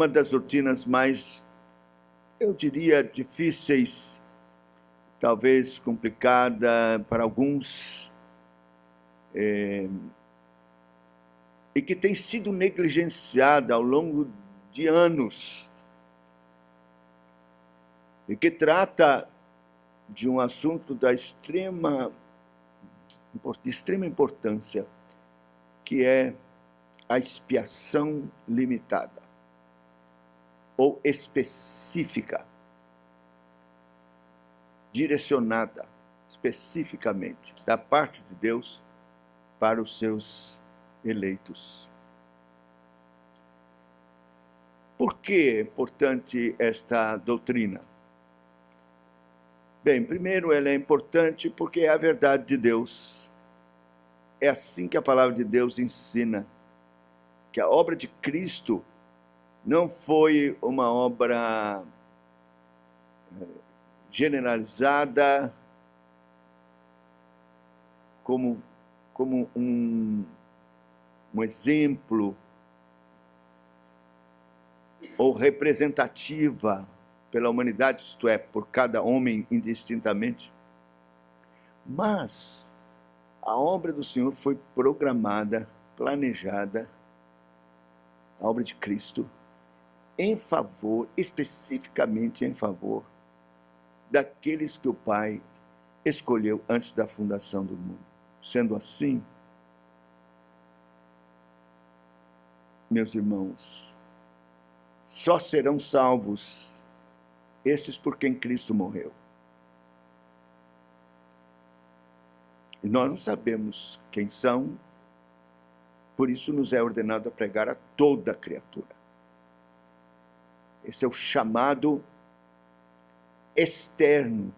uma das doutrinas mais, eu diria, difíceis, talvez complicada para alguns, e que tem sido negligenciada ao longo de anos, e que trata de um assunto de extrema importância, que é a expiação limitada ou específica, direcionada especificamente da parte de Deus para os seus eleitos. Por que é importante esta doutrina? Bem, primeiro, ela é importante porque é a verdade de Deus. É assim que a palavra de Deus ensina, que a obra de Cristo não foi uma obra generalizada como um exemplo ou representativa pela humanidade, isto é, por cada homem indistintamente. Mas a obra do Senhor foi programada, planejada, a obra de Cristo, em favor, especificamente em favor, daqueles que o Pai escolheu antes da fundação do mundo. Sendo assim, meus irmãos, só serão salvos esses por quem Cristo morreu. E nós não sabemos quem são, por isso nos é ordenado a pregar a toda a criatura. Esse é o chamado externo.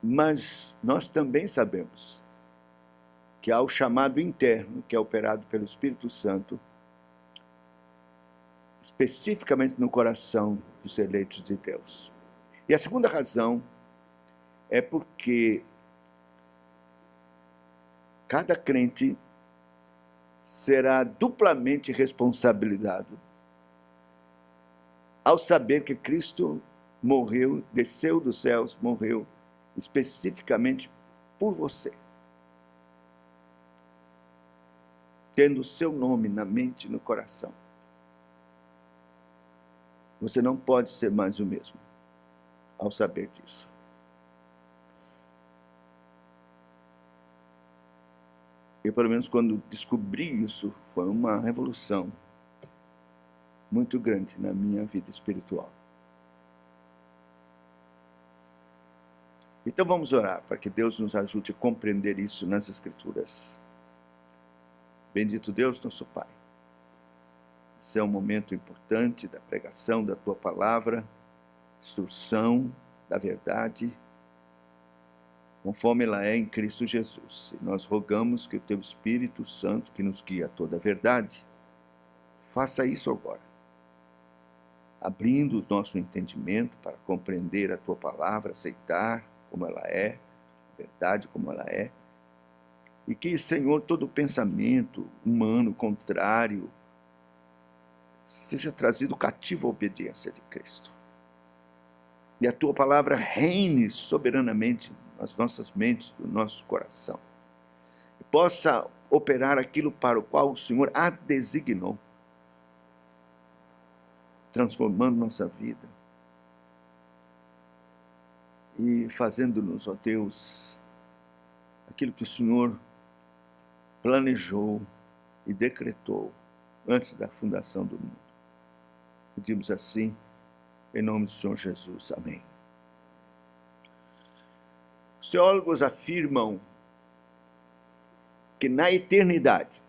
Mas nós também sabemos que há o chamado interno, que é operado pelo Espírito Santo, especificamente no coração dos eleitos de Deus. E a segunda razão é porque cada crente será duplamente responsabilizado ao saber que Cristo morreu, desceu dos céus, morreu especificamente por você, tendo o seu nome na mente e no coração. Você não pode ser mais o mesmo ao saber disso. Eu, pelo menos, quando descobri isso, foi uma revolução muito grande na minha vida espiritual. Então vamos orar para que Deus nos ajude a compreender isso nas Escrituras. Bendito Deus, nosso Pai. Esse é um momento importante da pregação da Tua Palavra, instrução da verdade, conforme ela é em Cristo Jesus. E nós rogamos que o Teu Espírito Santo, que nos guia a toda a verdade, faça isso agora, abrindo o nosso entendimento para compreender a Tua Palavra, aceitar como ela é, a verdade como ela é, e que, Senhor, todo pensamento humano contrário seja trazido cativo à obediência de Cristo. E a Tua Palavra reine soberanamente nas nossas mentes, no nosso coração. E possa operar aquilo para o qual o Senhor a designou, transformando nossa vida e fazendo-nos, ó Deus, aquilo que o Senhor planejou e decretou antes da fundação do mundo. Pedimos assim, em nome do Senhor Jesus. Amém. Os teólogos afirmam que na eternidade,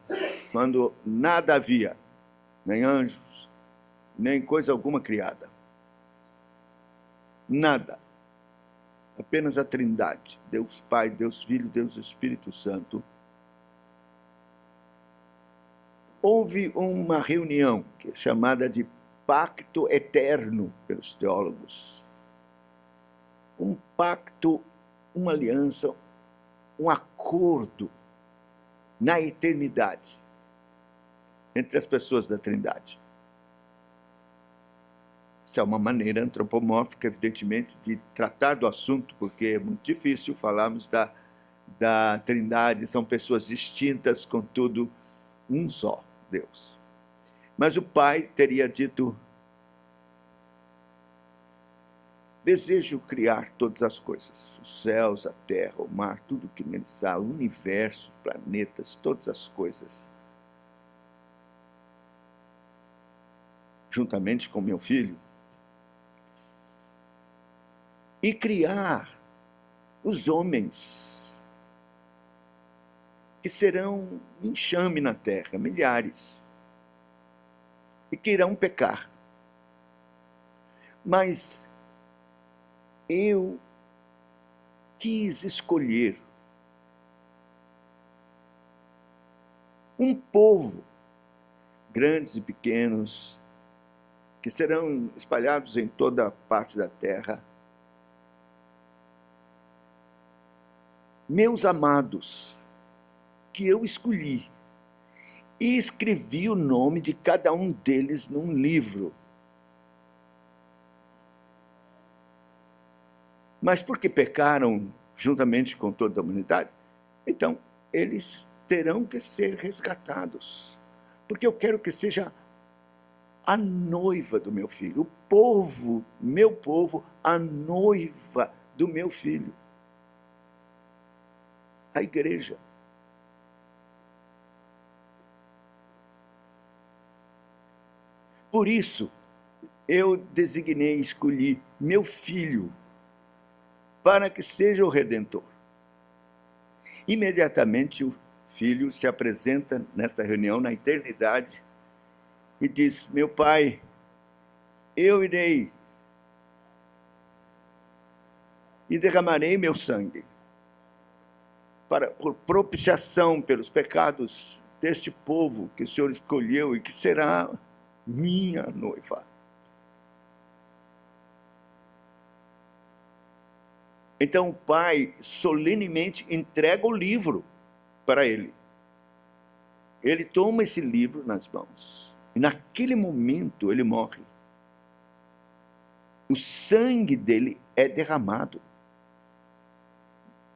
quando nada havia, nem anjos, nem coisa alguma criada, nada, apenas a Trindade, Deus Pai, Deus Filho, Deus Espírito Santo, houve uma reunião que é chamada de pacto eterno pelos teólogos. Um pacto, uma aliança, um acordo na eternidade, entre as pessoas da Trindade. Isso é uma maneira antropomórfica, evidentemente, de tratar do assunto, porque é muito difícil falarmos da Trindade, são pessoas distintas, contudo, um só Deus. Mas o Pai teria dito: desejo criar todas as coisas, os céus, a terra, o mar, tudo que neles há, o universo, planetas, todas as coisas, juntamente com meu filho, e criar os homens, que serão um enxame na terra, milhares, e que irão pecar. Mas eu quis escolher um povo, grandes e pequenos, que serão espalhados em toda a parte da terra, meus amados, que eu escolhi, e escrevi o nome de cada um deles num livro. Mas porque pecaram juntamente com toda a humanidade, então eles terão que ser resgatados, porque eu quero que seja a noiva do meu filho, o povo, meu povo, a noiva do meu filho, a igreja. Por isso, eu designei, escolhi meu filho para que seja o Redentor. Imediatamente o filho se apresenta nesta reunião na eternidade e diz: meu pai, eu irei e derramarei meu sangue por propiciação pelos pecados deste povo que o Senhor escolheu e que será minha noiva. Então o pai solenemente entrega o livro para ele. Ele toma esse livro nas mãos e naquele momento ele morre. O sangue dele é derramado,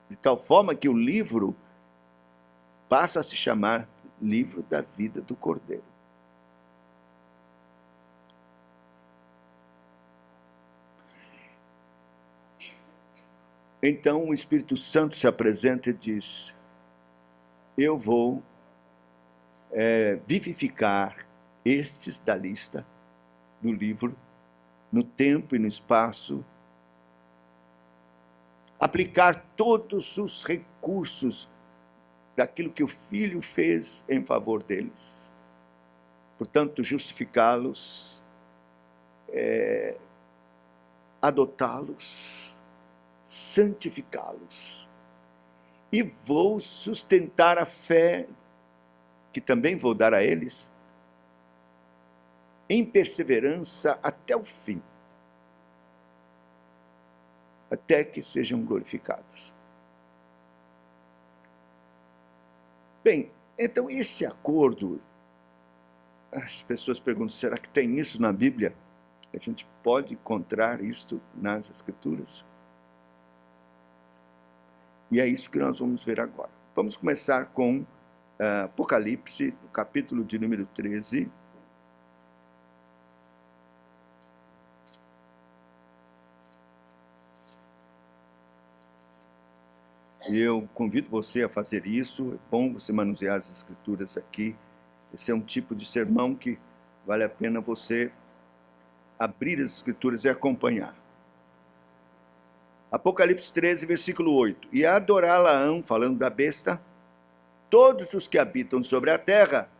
de tal forma que o livro passa a se chamar Livro da Vida do Cordeiro. Então o Espírito Santo se apresenta e diz: eu vou vivificar estes da lista do livro, no tempo e no espaço, aplicar todos os recursos daquilo que o Filho fez em favor deles. Portanto, justificá-los, adotá-los, santificá-los. E vou sustentar a fé, que também vou dar a eles, em perseverança até o fim, até que sejam glorificados. Bem, então esse acordo, as pessoas perguntam: será que tem isso na Bíblia? A gente pode encontrar isto nas Escrituras? E é isso que nós vamos ver agora. Vamos começar com Apocalipse, no capítulo de número 13. E eu convido você a fazer isso. É bom você manusear as Escrituras aqui. Esse é um tipo de sermão que vale a pena você abrir as Escrituras e acompanhar. Apocalipse 13, versículo 8. E adorá-la-ão, falando da besta, todos os que habitam sobre a terra,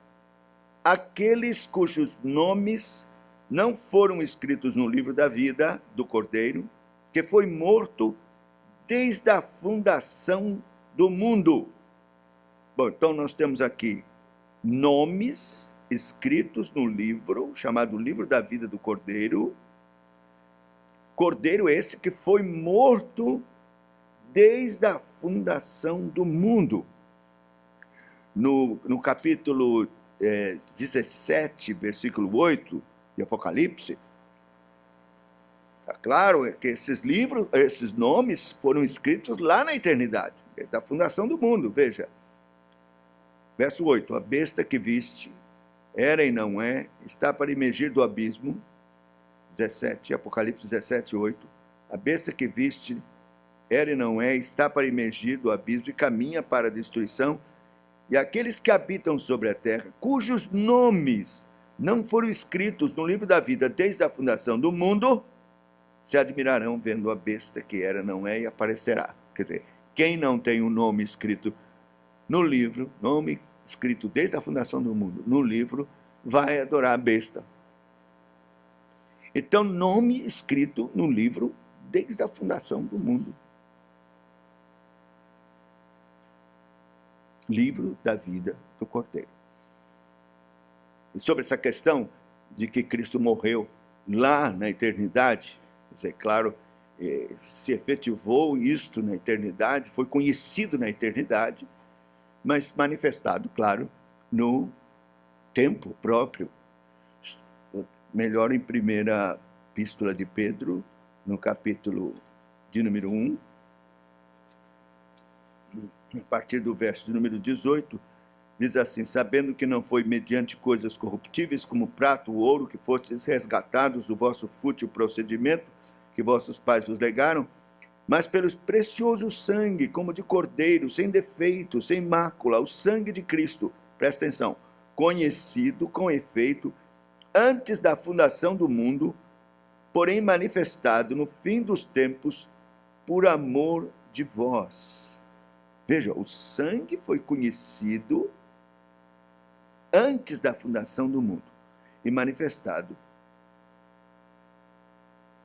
aqueles cujos nomes não foram escritos no livro da vida do Cordeiro, que foi morto desde a fundação do mundo. Bom, então nós temos aqui nomes escritos no livro, chamado Livro da Vida do Cordeiro. Cordeiro esse que foi morto desde a fundação do mundo. No capítulo 17, versículo 8 de Apocalipse, está claro que esses livros, esses nomes foram escritos lá na eternidade, desde a fundação do mundo. Veja, verso 8: a besta que viste era e não é, está para emergir do abismo. 17, Apocalipse 17, 8. A besta que viste era e não é, está para emergir do abismo e caminha para a destruição. E aqueles que habitam sobre a terra, cujos nomes não foram escritos no livro da vida desde a fundação do mundo, se admirarão vendo a besta que era, não é, e aparecerá. Quer dizer, quem não tem o nome escrito no livro, nome escrito desde a fundação do mundo, no livro, vai adorar a besta. Então, nome escrito no livro desde a fundação do mundo. Livro da vida do Cordeiro. E sobre essa questão de que Cristo morreu lá na eternidade, é claro, se efetivou isto na eternidade, foi conhecido na eternidade, mas manifestado, claro, no tempo próprio. Melhor em primeira epístola de Pedro, no capítulo de número 1, a partir do verso de número 18, diz assim: sabendo que não foi mediante coisas corruptíveis como prata ou ouro que fostes resgatados do vosso fútil procedimento que vossos pais vos legaram, mas pelo precioso sangue, como de cordeiro, sem defeito, sem mácula, o sangue de Cristo, presta atenção, conhecido com efeito antes da fundação do mundo, porém manifestado no fim dos tempos por amor de vós. Veja, o sangue foi conhecido antes da fundação do mundo e manifestado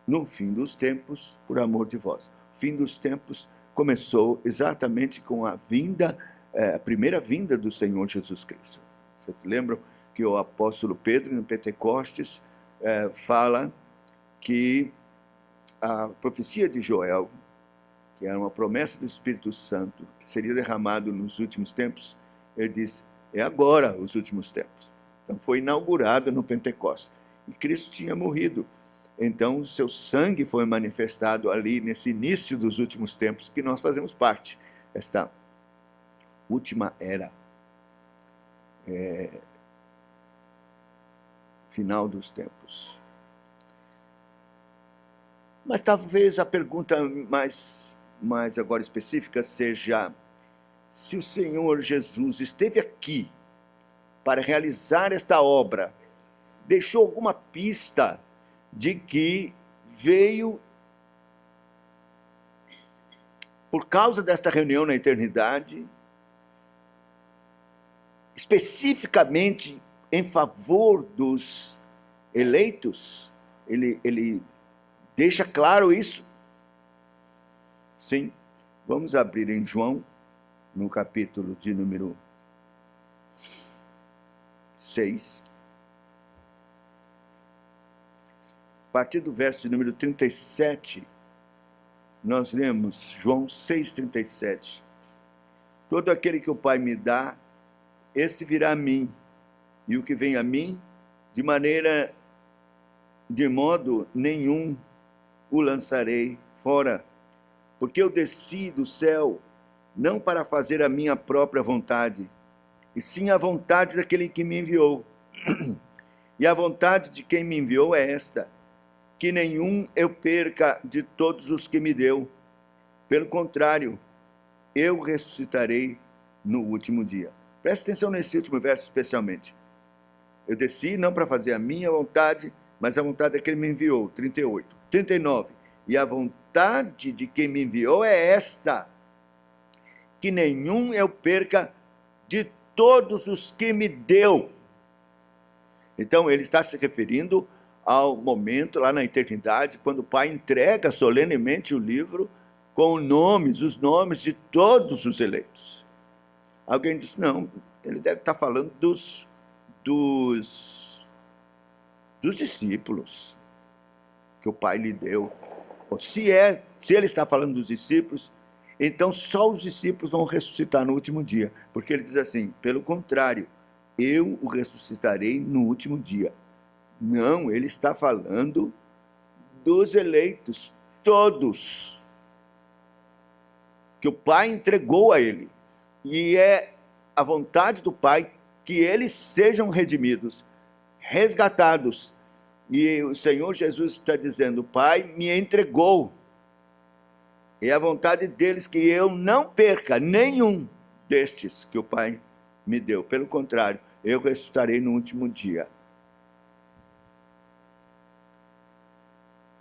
no fim dos tempos por amor de vós. O fim dos tempos começou exatamente com a vinda, a primeira vinda do Senhor Jesus Cristo. Vocês lembram que o apóstolo Pedro, no Pentecostes, fala que a profecia de Joel, que era uma promessa do Espírito Santo, que seria derramado nos últimos tempos, ele diz, é agora os últimos tempos. Então foi inaugurado no Pentecostes. E Cristo tinha morrido. Então seu sangue foi manifestado ali nesse início dos últimos tempos, que nós fazemos parte, esta última era. Final dos tempos. Mas talvez a pergunta mais agora específica seja se o Senhor Jesus esteve aqui para realizar esta obra, deixou alguma pista de que veio por causa desta reunião na eternidade, especificamente em favor dos eleitos? Ele deixa claro isso? Sim. Vamos abrir em João, no capítulo de número 6. A partir do verso de número 37, nós lemos João 6,37. Todo aquele que o Pai me dá, esse virá a mim, e o que vem a mim, de modo nenhum o lançarei fora, porque eu desci do céu, não para fazer a minha própria vontade, e sim a vontade daquele que me enviou. E a vontade de quem me enviou é esta, que nenhum eu perca de todos os que me deu. Pelo contrário, eu ressuscitarei no último dia. Preste atenção nesse último verso especialmente. Eu desci não para fazer a minha vontade, mas a vontade daquele que me enviou. 38. 39. E a vontade de quem me enviou é esta, que nenhum eu perca de todos os que me deu. Então ele está se referindo ao momento lá na eternidade, quando o Pai entrega solenemente o livro com os nomes de todos os eleitos. Alguém disse, não, ele deve estar falando dos discípulos que o Pai lhe deu. Se ele está falando dos discípulos, então só os discípulos vão ressuscitar no último dia, porque ele diz assim, pelo contrário, eu o ressuscitarei no último dia. Não, ele está falando dos eleitos, todos, que o Pai entregou a ele. E é a vontade do Pai que eles sejam redimidos, resgatados. E o Senhor Jesus está dizendo, o Pai me entregou. É a vontade deles que eu não perca nenhum destes que o Pai me deu. Pelo contrário, eu ressuscitarei no último dia.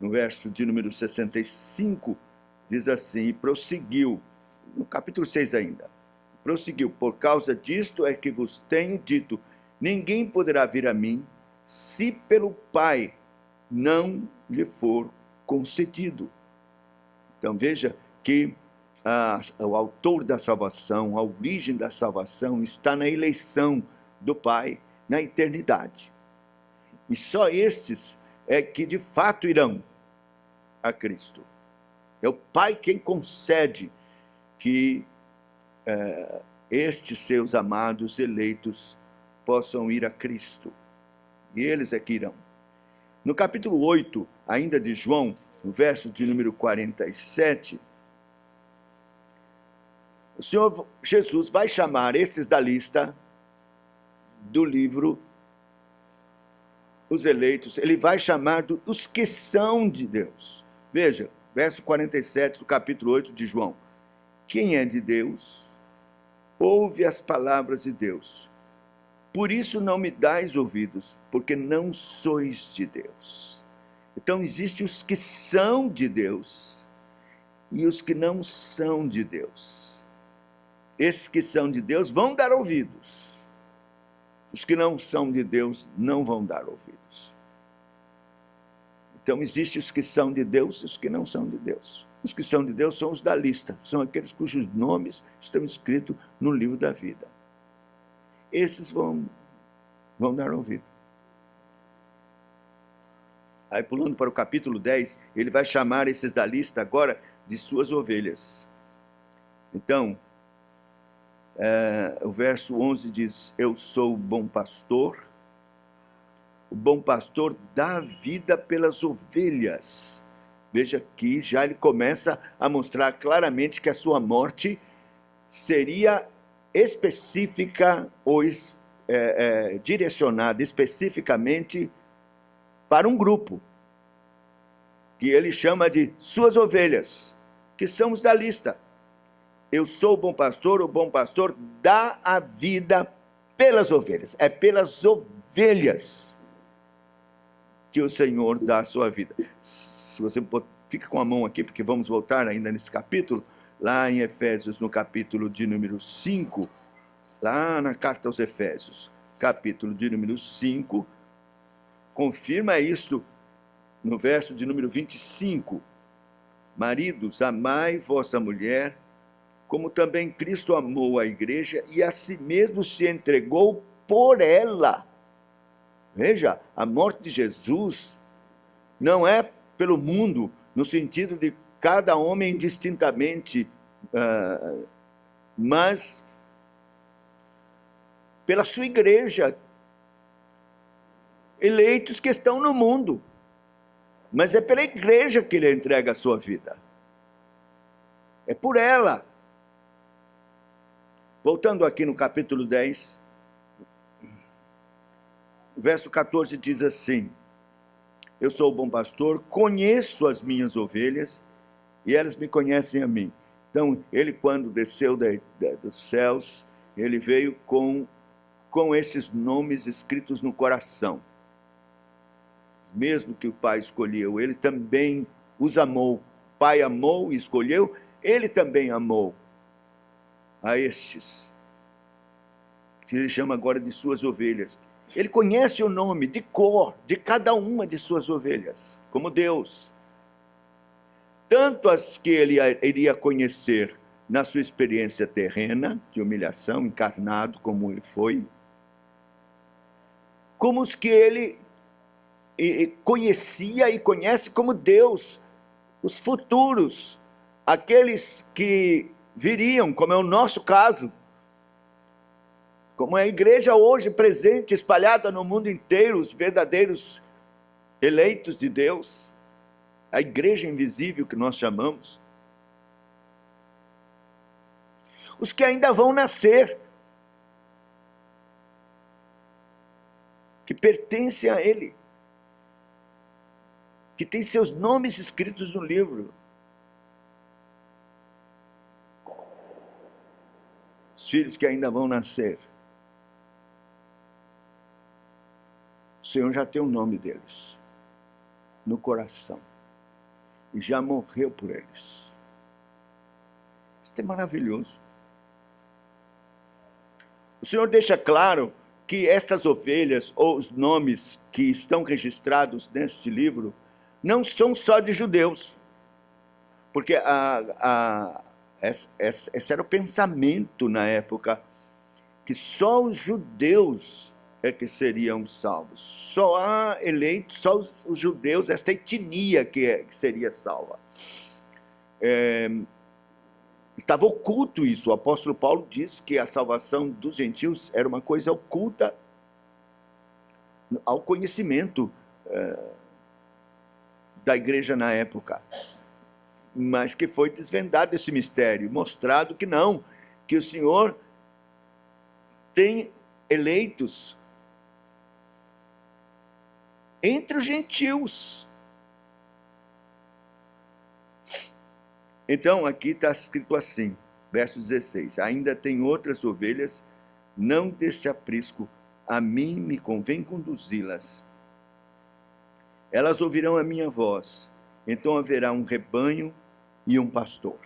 No verso de número 65, diz assim, e prosseguiu, no capítulo 6 ainda, prosseguiu, por causa disto é que vos tenho dito, ninguém poderá vir a mim, se pelo Pai não lhe for concedido. Então veja que o autor da salvação, a origem da salvação está na eleição do Pai na eternidade. E só estes é que de fato irão a Cristo. É o Pai quem concede que estes seus amados eleitos possam ir a Cristo. E eles é que irão. No capítulo 8, ainda de João, no verso de número 47, o Senhor Jesus vai chamar estes da lista do livro, os eleitos, ele vai chamar os que são de Deus. Veja, verso 47 do capítulo 8 de João. Quem é de Deus, ouve as palavras de Deus. Por isso não me dais ouvidos, porque não sois de Deus. Então, existem os que são de Deus e os que não são de Deus. Esses que são de Deus vão dar ouvidos. Os que não são de Deus não vão dar ouvidos. Então, existem os que são de Deus e os que não são de Deus. Os que são de Deus são os da lista, são aqueles cujos nomes estão escritos no livro da vida. Esses vão dar ouvido. Aí, pulando para o capítulo 10, ele vai chamar esses da lista agora de suas ovelhas. Então, o verso 11 diz, eu sou o bom pastor dá vida pelas ovelhas. Veja que já ele começa a mostrar claramente que a sua morte seria específica ou direcionada especificamente para um grupo, que ele chama de suas ovelhas, que são os da lista. Eu sou o bom pastor dá a vida pelas ovelhas. É pelas ovelhas que o Senhor dá a sua vida. Se você fica com a mão aqui, porque vamos voltar ainda nesse capítulo, lá em Efésios, no capítulo de número 5, lá na carta aos Efésios, capítulo de número 5, confirma isso no verso de número 25. Maridos, amai vossa mulher, como também Cristo amou a igreja e a si mesmo se entregou por ela. Veja, a morte de Jesus não é pelo mundo, no sentido de cada homem distintamente, mas pela sua igreja, eleitos que estão no mundo. Mas é pela igreja que ele entrega a sua vida. É por ela. Voltando aqui no capítulo 10, verso 14 diz assim, eu sou o bom pastor, conheço as minhas ovelhas e elas me conhecem a mim. Então, ele quando desceu dos céus, ele veio com esses nomes escritos no coração. Mesmo que o Pai escolheu, ele também os amou. O Pai amou e escolheu, ele também amou a estes, que ele chama agora de suas ovelhas. Ele conhece o nome de cor de cada uma de suas ovelhas, como Deus. Tanto as que ele iria conhecer na sua experiência terrena, de humilhação, encarnado como ele foi, como os que ele conhecia e conhece como Deus, os futuros, aqueles que viriam, como é o nosso caso, como é a igreja hoje presente, espalhada no mundo inteiro, os verdadeiros eleitos de Deus, a igreja invisível que nós chamamos, os que ainda vão nascer, que pertencem a Ele, que têm seus nomes escritos no livro. Os filhos que ainda vão nascer, o Senhor já tem o nome deles no coração e já morreu por eles. Isso é maravilhoso. O Senhor deixa claro que estas ovelhas, ou os nomes que estão registrados neste livro, não são só de judeus, porque esse era o pensamento na época, que só os judeus é que seriam salvos. Só há eleitos, só os judeus, esta etnia que seria salva. Estava oculto isso. O apóstolo Paulo diz que a salvação dos gentios era uma coisa oculta ao conhecimento da igreja na época, mas que foi desvendado esse mistério, mostrado que não, que o Senhor tem eleitos entre os gentios. Então, aqui está escrito assim, verso 16: ainda tem outras ovelhas, não deste aprisco, a mim me convém conduzi-las. Elas ouvirão a minha voz, então haverá um rebanho e um pastor.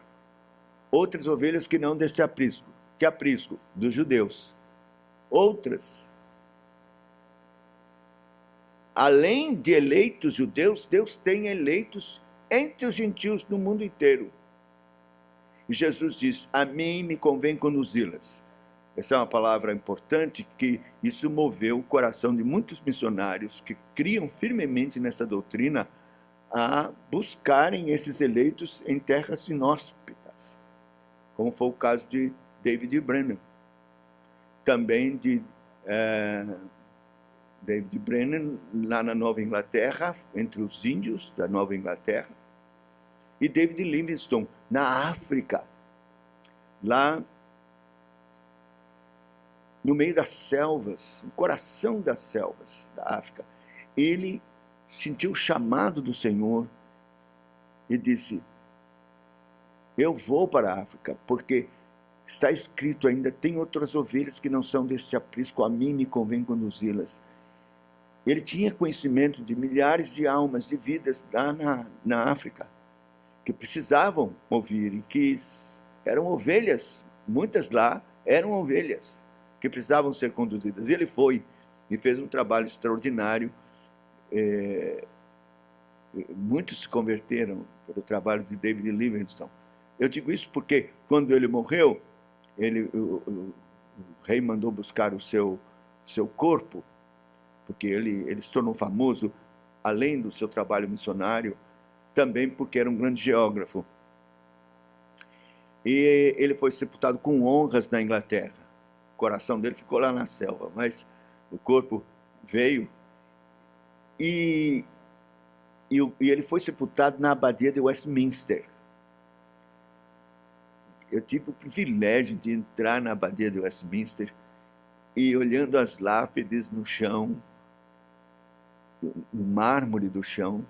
Outras ovelhas que não deste aprisco. Que aprisco? Dos judeus. Outras, além de eleitos judeus, Deus tem eleitos entre os gentios no mundo inteiro. E Jesus diz, a mim me convém conduzi-las. Essa é uma palavra importante, que isso moveu o coração de muitos missionários que criam firmemente nessa doutrina a buscarem esses eleitos em terras inóspitas, como foi o caso de David Brennan. Também de David Brennan, lá na Nova Inglaterra, entre os índios da Nova Inglaterra, e David Livingstone, na África, lá no meio das selvas, no coração das selvas da África. Ele sentiu o chamado do Senhor e disse, eu vou para a África, porque está escrito ainda, tem outras ovelhas que não são deste aprisco, a mim me convém conduzi-las. Ele tinha conhecimento de milhares de almas, de vidas lá na África, que precisavam ouvir, e que eram ovelhas, muitas lá eram ovelhas, que precisavam ser conduzidas. Ele foi e fez um trabalho extraordinário. Muitos se converteram pelo trabalho de David Livingstone. Eu digo isso porque, quando ele morreu, o rei mandou buscar o seu corpo, porque ele se tornou famoso, além do seu trabalho missionário, também porque era um grande geógrafo. E ele foi sepultado com honras na Inglaterra. O coração dele ficou lá na selva, mas o corpo veio. E ele foi sepultado na abadia de Westminster. Eu tive o privilégio de entrar na abadia de Westminster e, olhando as lápides no chão, no mármore do chão,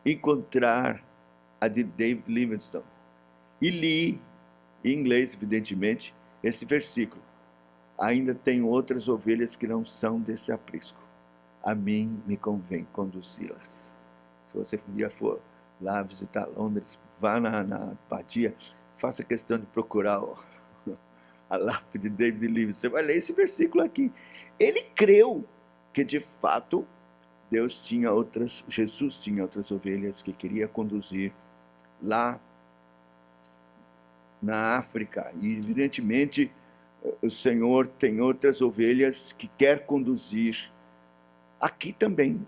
encontrar a de David Livingstone. E li, em inglês, evidentemente, esse versículo. Ainda tem outras ovelhas que não são desse aprisco. A mim me convém conduzi-las. Se você um dia for lá visitar Londres, vá na abadia, faça questão de procurar a lápide de David Livingstone. Você vai ler esse versículo aqui. Ele creu que, de fato, Jesus tinha outras ovelhas que queria conduzir lá na África. E, evidentemente, o Senhor tem outras ovelhas que quer conduzir aqui também.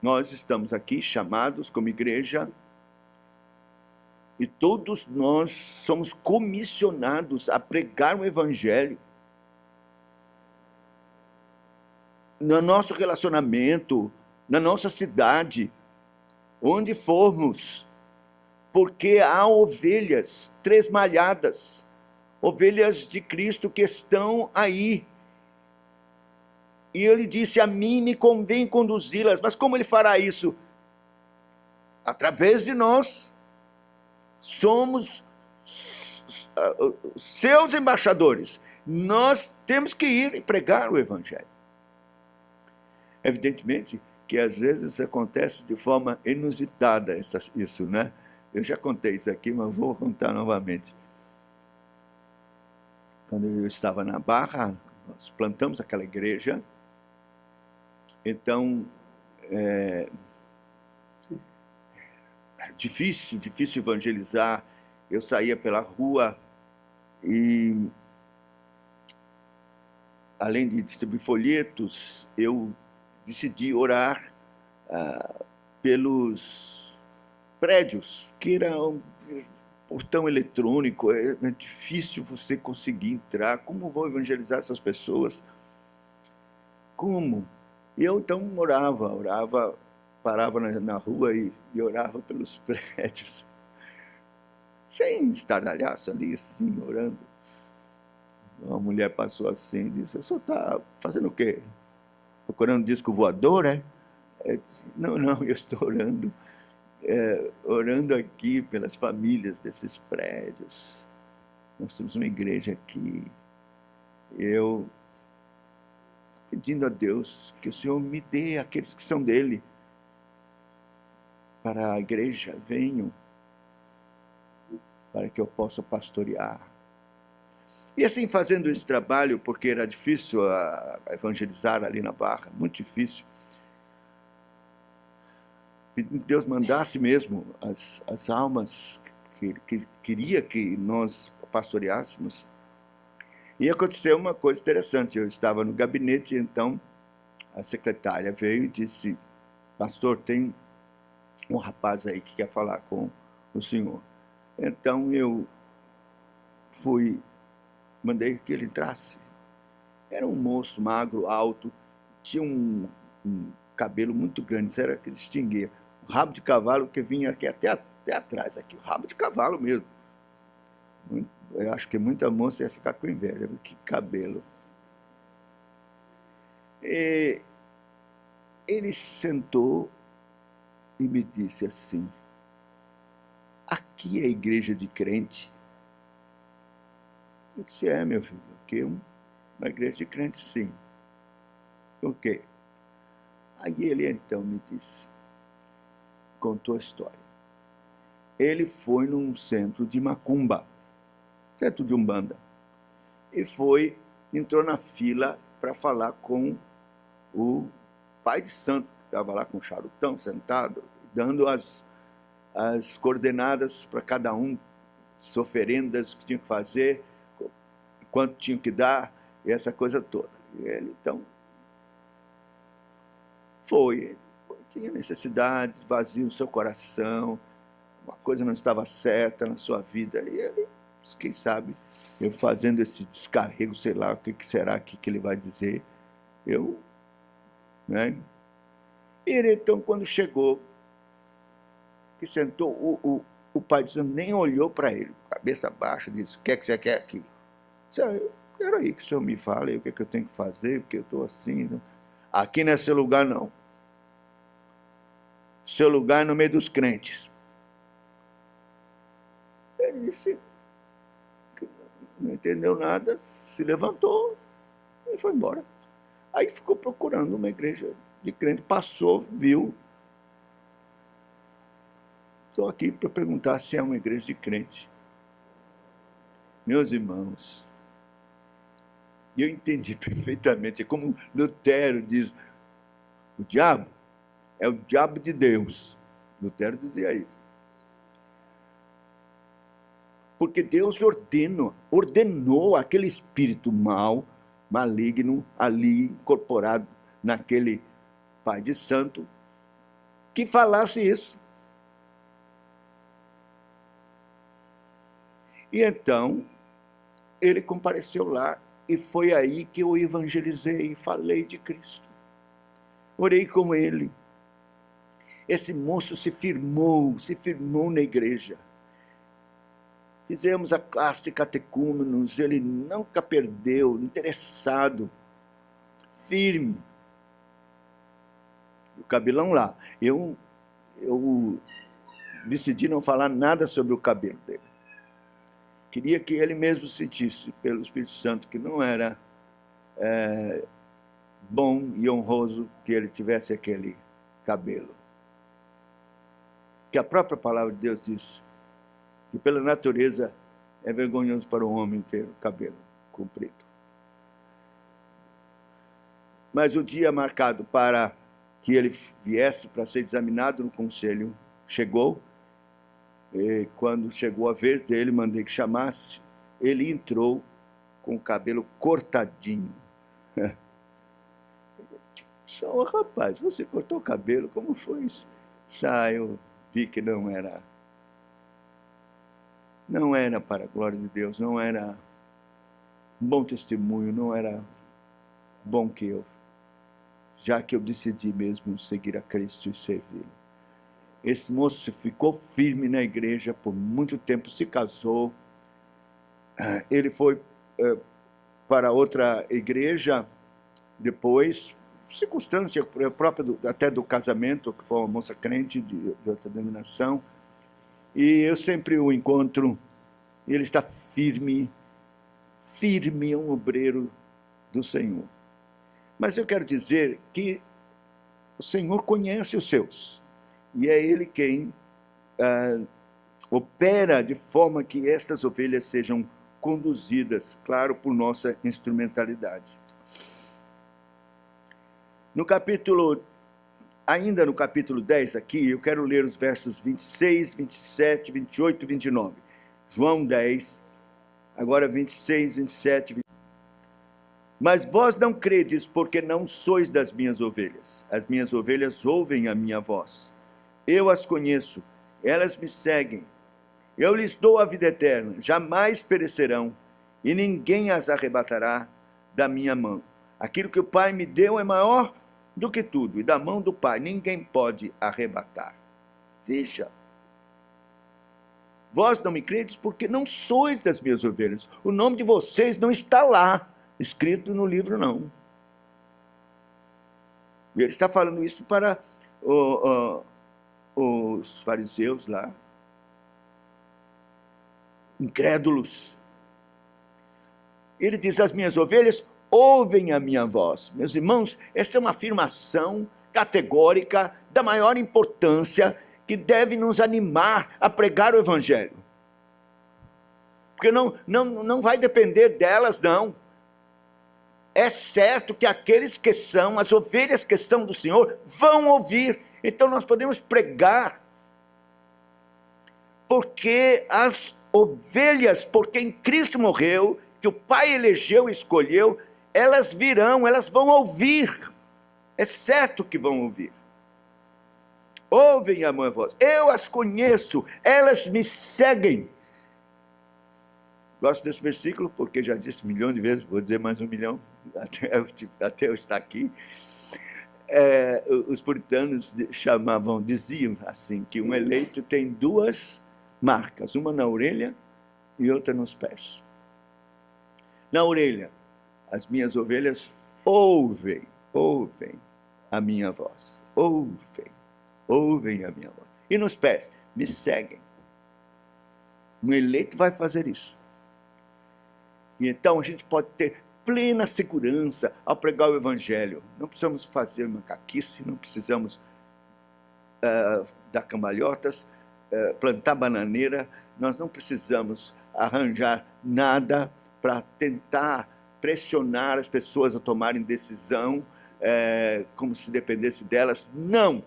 Nós estamos aqui chamados como igreja E todos nós somos comissionados a pregar o Evangelho. No nosso relacionamento, na nossa cidade, onde formos, porque há ovelhas tresmalhadas, ovelhas de Cristo que estão aí. E ele disse: a mim me convém conduzi-las. Mas como ele fará isso? Através de nós. Somos seus embaixadores. Nós temos que ir e pregar o Evangelho. Evidentemente que às vezes acontece de forma inusitada isso, né? Eu já contei isso aqui, mas vou contar novamente. Quando eu estava na Barra, nós plantamos aquela igreja. Então, difícil evangelizar. Eu saía pela rua e, além de distribuir folhetos, eu decidi orar pelos prédios, que era um portão eletrônico, é difícil você conseguir entrar. Como vou evangelizar essas pessoas? Como? E eu então orava, parava na rua e orava pelos prédios, sem estardalhaço ali, assim, orando. Uma mulher passou assim e disse: o senhor está fazendo o quê? Procurando disco voador, é? Eu disse: não, eu estou orando aqui pelas famílias desses prédios. Nós temos uma igreja aqui. Eu pedindo a Deus que o Senhor me dê aqueles que são dele, para a igreja venham, para que eu possa pastorear. E assim, fazendo esse trabalho, porque era difícil evangelizar ali na Barra, muito difícil, Deus mandasse mesmo as almas que queria que nós pastoreássemos. E aconteceu uma coisa interessante. Eu estava no gabinete, então a secretária veio e disse: pastor, tem um rapaz aí que quer falar com o senhor. Então eu mandei que ele entrasse. Era um moço magro, alto, tinha um cabelo muito grande, era que distinguia. Um rabo de cavalo que vinha aqui até atrás, aqui, o rabo de cavalo mesmo. Eu acho que muita moça ia ficar com inveja, que cabelo. E ele sentou e me disse assim: aqui é a igreja de crente? Eu disse: meu filho, aqui é uma igreja de crente, sim. Por quê? Aí ele então me disse, contou a história. Ele foi num centro de macumba, centro de umbanda, e entrou na fila para falar com o pai de santo, que estava lá com o charutão sentado, dando as coordenadas para cada um, as oferendas que tinham que fazer, quanto tinham que dar, e essa coisa toda. E ele, então, tinha necessidade, vazio no seu coração, uma coisa não estava certa na sua vida, e ele, quem sabe, eu fazendo esse descarrego, sei lá, o que será que ele vai dizer, né? E ele, então, quando chegou, que sentou, o pai dizendo, nem olhou para ele, cabeça baixa, disse: o que é que você quer aqui? Disse: eu quero aí que o senhor me fale o que é que eu tenho que fazer, porque eu estou assim. Né? Aqui não é seu lugar, não. Seu lugar é no meio dos crentes. Ele disse que não entendeu nada, se levantou e foi embora. Aí ficou procurando uma igreja de crente, passou, viu. Estou aqui para perguntar se é uma igreja de crente. Meus irmãos, eu entendi perfeitamente, é como Lutero diz, o diabo é o diabo de Deus. Lutero dizia isso. Porque Deus ordenou aquele espírito mau, maligno, ali incorporado naquele pai de santo, que falasse isso. E então, ele compareceu lá, e foi aí que eu evangelizei, falei de Cristo. Orei com ele. Esse moço se firmou na igreja. Fizemos a classe de catecúmenos, ele nunca perdeu, interessado, firme. O cabelão lá. Eu decidi não falar nada sobre o cabelo dele. Queria que ele mesmo sentisse, pelo Espírito Santo, que não era bom e honroso que ele tivesse aquele cabelo. Que a própria palavra de Deus diz que pela natureza é vergonhoso para o homem ter o cabelo comprido. Mas o dia marcado para que ele viesse para ser examinado no conselho chegou, e quando chegou a vez dele, mandei que chamasse, ele entrou com o cabelo cortadinho. Só, rapaz, você cortou o cabelo, como foi isso? Eu vi que não era para a glória de Deus, não era um bom testemunho, não era bom que eu, já que eu decidi mesmo seguir a Cristo e servi-lo. Esse moço ficou firme na igreja por muito tempo, se casou, ele foi para outra igreja depois, circunstância própria até do casamento, que foi uma moça crente de outra denominação, e eu sempre o encontro, ele está firme, é um obreiro do Senhor. Mas eu quero dizer que o Senhor conhece os seus, e é Ele quem opera de forma que estas ovelhas sejam conduzidas, claro, por nossa instrumentalidade. Ainda no capítulo 10 aqui, eu quero ler os versos 26, 27, 28 e 29. João 10, agora 26, 27, 28. Mas vós não credes, porque não sois das minhas ovelhas. As minhas ovelhas ouvem a minha voz. Eu as conheço, elas me seguem. Eu lhes dou a vida eterna, jamais perecerão, e ninguém as arrebatará da minha mão. Aquilo que o Pai me deu é maior do que tudo, e da mão do Pai ninguém pode arrebatar. Veja, vós não me credes porque não sois das minhas ovelhas. O nome de vocês não está lá, escrito no livro, não. E ele está falando isso para os fariseus lá, incrédulos. Ele diz, as minhas ovelhas ouvem a minha voz. Meus irmãos, esta é uma afirmação categórica da maior importância que deve nos animar a pregar o Evangelho. Porque não vai depender delas, não. É certo que aqueles que são, as ovelhas que são do Senhor, vão ouvir. Então nós podemos pregar. Porque as ovelhas, por quem Cristo morreu, que o Pai elegeu e escolheu, elas virão, elas vão ouvir. É certo que vão ouvir. Ouvem a minha voz. Eu as conheço, elas me seguem. Gosto desse versículo, porque já disse 1 milhão de vezes, vou dizer mais 1 milhão, até eu estar aqui. Os puritanos diziam assim, que um eleito tem 2 marcas, uma na orelha e outra nos pés. Na orelha, as minhas ovelhas ouvem a minha voz. Ouvem a minha voz. E nos pés, me seguem. Um eleito vai fazer isso. E então a gente pode ter plena segurança ao pregar o Evangelho. Não precisamos fazer macaquice, não precisamos dar cambalhotas, plantar bananeira, nós não precisamos arranjar nada para tentar pressionar as pessoas a tomarem decisão, como se dependesse delas. Não!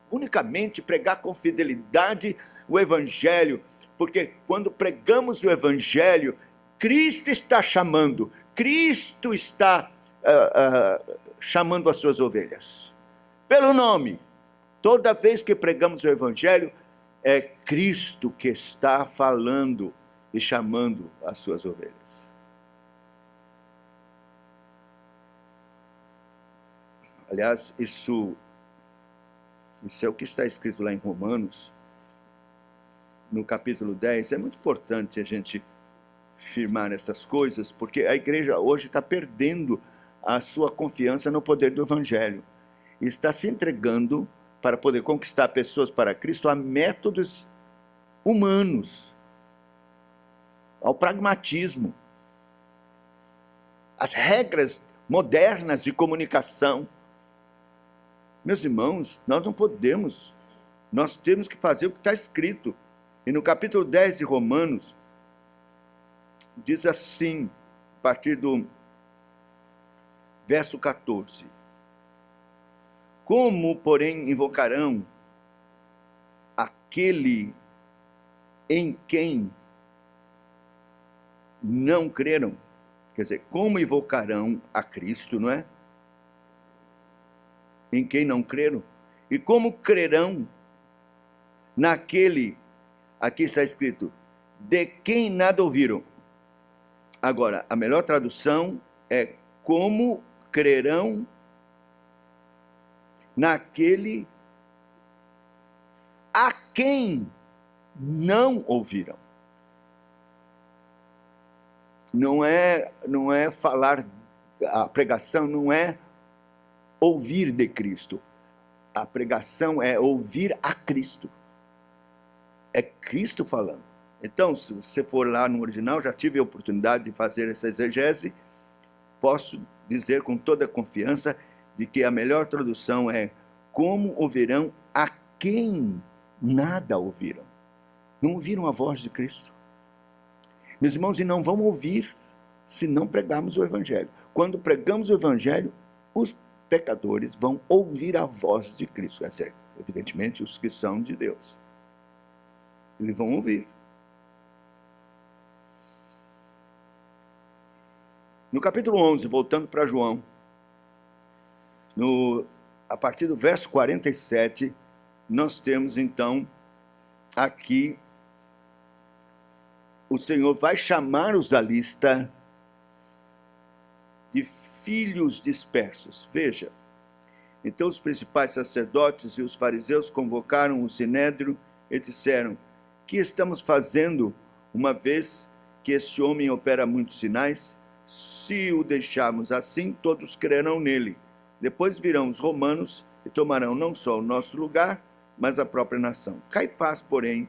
Unicamente pregar com fidelidade o Evangelho, porque quando pregamos o Evangelho, Cristo está chamando, Cristo está chamando as suas ovelhas, pelo nome. Toda vez que pregamos o Evangelho, é Cristo que está falando, e chamando as suas ovelhas. Aliás, isso é o que está escrito lá em Romanos, no capítulo 10. É muito importante a gente firmar essas coisas, porque a igreja hoje está perdendo a sua confiança no poder do Evangelho. E está se entregando para poder conquistar pessoas para Cristo a métodos humanos, ao pragmatismo, às regras modernas de comunicação. Meus irmãos, nós não podemos, nós temos que fazer o que está escrito. E no capítulo 10 de Romanos, diz assim, a partir do verso 14: Como, porém, invocarão aquele em quem não creram? Quer dizer, como invocarão a Cristo, não é? Em quem não creram? E como crerão naquele, aqui está escrito, de quem nada ouviram? Agora, a melhor tradução é como crerão naquele a quem não ouviram. Não é falar, a pregação não é ouvir de Cristo. A pregação é ouvir a Cristo. É Cristo falando. Então, se você for lá no original, já tive a oportunidade de fazer essa exegese, posso dizer com toda a confiança de que a melhor tradução é como ouvirão a quem nada ouviram. Não ouviram a voz de Cristo. Meus irmãos, e não vão ouvir se não pregarmos o Evangelho. Quando pregamos o Evangelho, os pecadores vão ouvir a voz de Cristo. Quer dizer, evidentemente, os que são de Deus. Eles vão ouvir. No capítulo 11, voltando para João, a partir do verso 47, nós temos então aqui o Senhor vai chamar os da lista de filhos dispersos. Veja, então os principais sacerdotes e os fariseus convocaram o sinédrio e disseram: que estamos fazendo, uma vez que este homem opera muitos sinais? Se o deixarmos assim, todos crerão nele. Depois virão os romanos e tomarão não só o nosso lugar, mas a própria nação. Caifás, porém,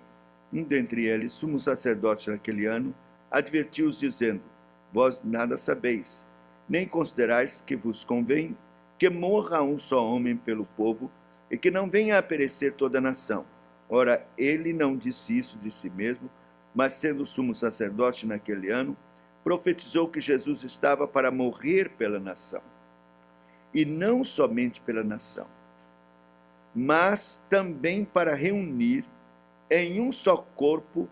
um dentre eles, sumo sacerdote naquele ano, advertiu-os dizendo: vós nada sabeis, nem considerais que vos convém que morra um só homem pelo povo e que não venha a perecer toda a nação. Ora, ele não disse isso de si mesmo, mas sendo sumo sacerdote naquele ano, profetizou que Jesus estava para morrer pela nação. E não somente pela nação, mas também para reunir em um só corpo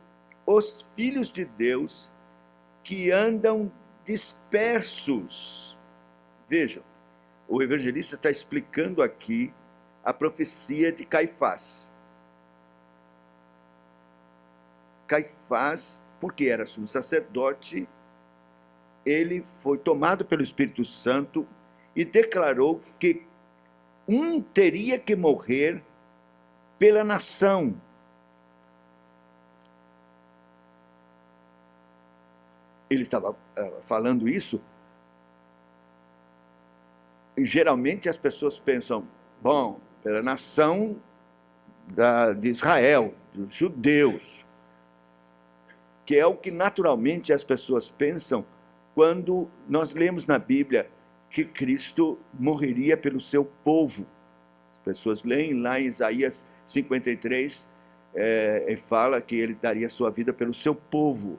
os filhos de Deus que andam dispersos. Vejam, o evangelista está explicando aqui a profecia de Caifás. Caifás, porque era sumo sacerdote, ele foi tomado pelo Espírito Santo e declarou que um teria que morrer pela nação. Ele estava falando isso, e geralmente as pessoas pensam, bom, pela nação de Israel, dos judeus, que é o que naturalmente as pessoas pensam quando nós lemos na Bíblia que Cristo morreria pelo seu povo. As pessoas leem lá em Isaías 53, e fala que ele daria sua vida pelo seu povo.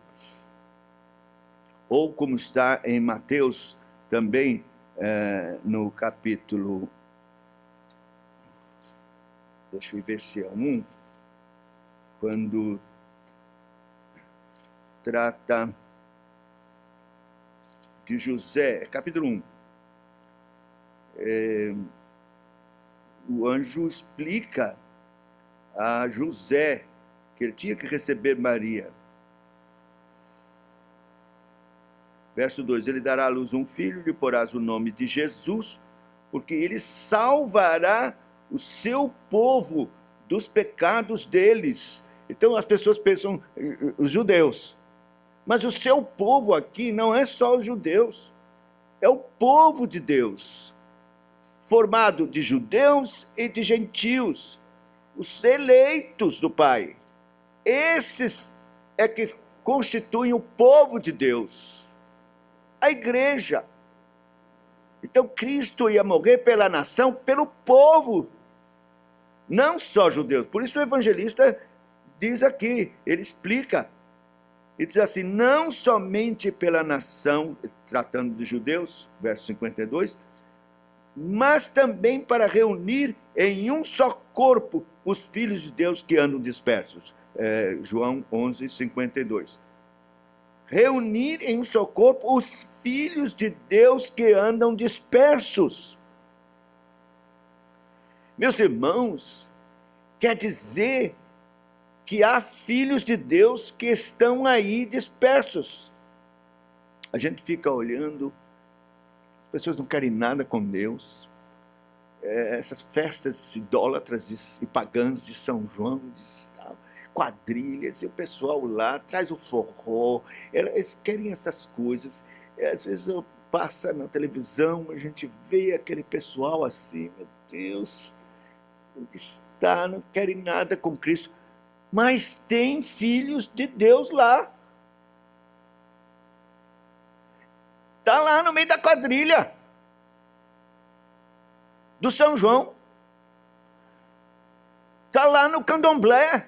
Ou como está em Mateus também, no capítulo, deixa eu ver se é 1, quando trata de José, capítulo 1. O anjo explica a José que ele tinha que receber Maria. Verso 2, ele dará à luz um filho, lhe porás o nome de Jesus, porque ele salvará o seu povo dos pecados deles. Então as pessoas pensam, os judeus, mas o seu povo aqui não é só os judeus, é o povo de Deus, formado de judeus e de gentios, os eleitos do Pai. Esses é que constituem o povo de Deus, a igreja. Então Cristo ia morrer pela nação, pelo povo, não só judeus. Por isso o evangelista diz aqui, ele explica, ele diz assim, não somente pela nação, tratando de judeus, verso 52, mas também para reunir em um só corpo os filhos de Deus que andam dispersos. João 11, 52. Reunir em um só corpo os filhos de Deus que andam dispersos. Meus irmãos, quer dizer que há filhos de Deus que estão aí dispersos. A gente fica olhando, as pessoas não querem nada com Deus. Essas festas idólatras e pagãs de São João, quadrilhas, e o pessoal lá traz o forró, eles querem essas coisas. Às vezes passa na televisão, a gente vê aquele pessoal assim, meu Deus, onde está, não querem nada com Cristo, mas tem filhos de Deus lá. Está lá no meio da quadrilha do São João, está lá no candomblé,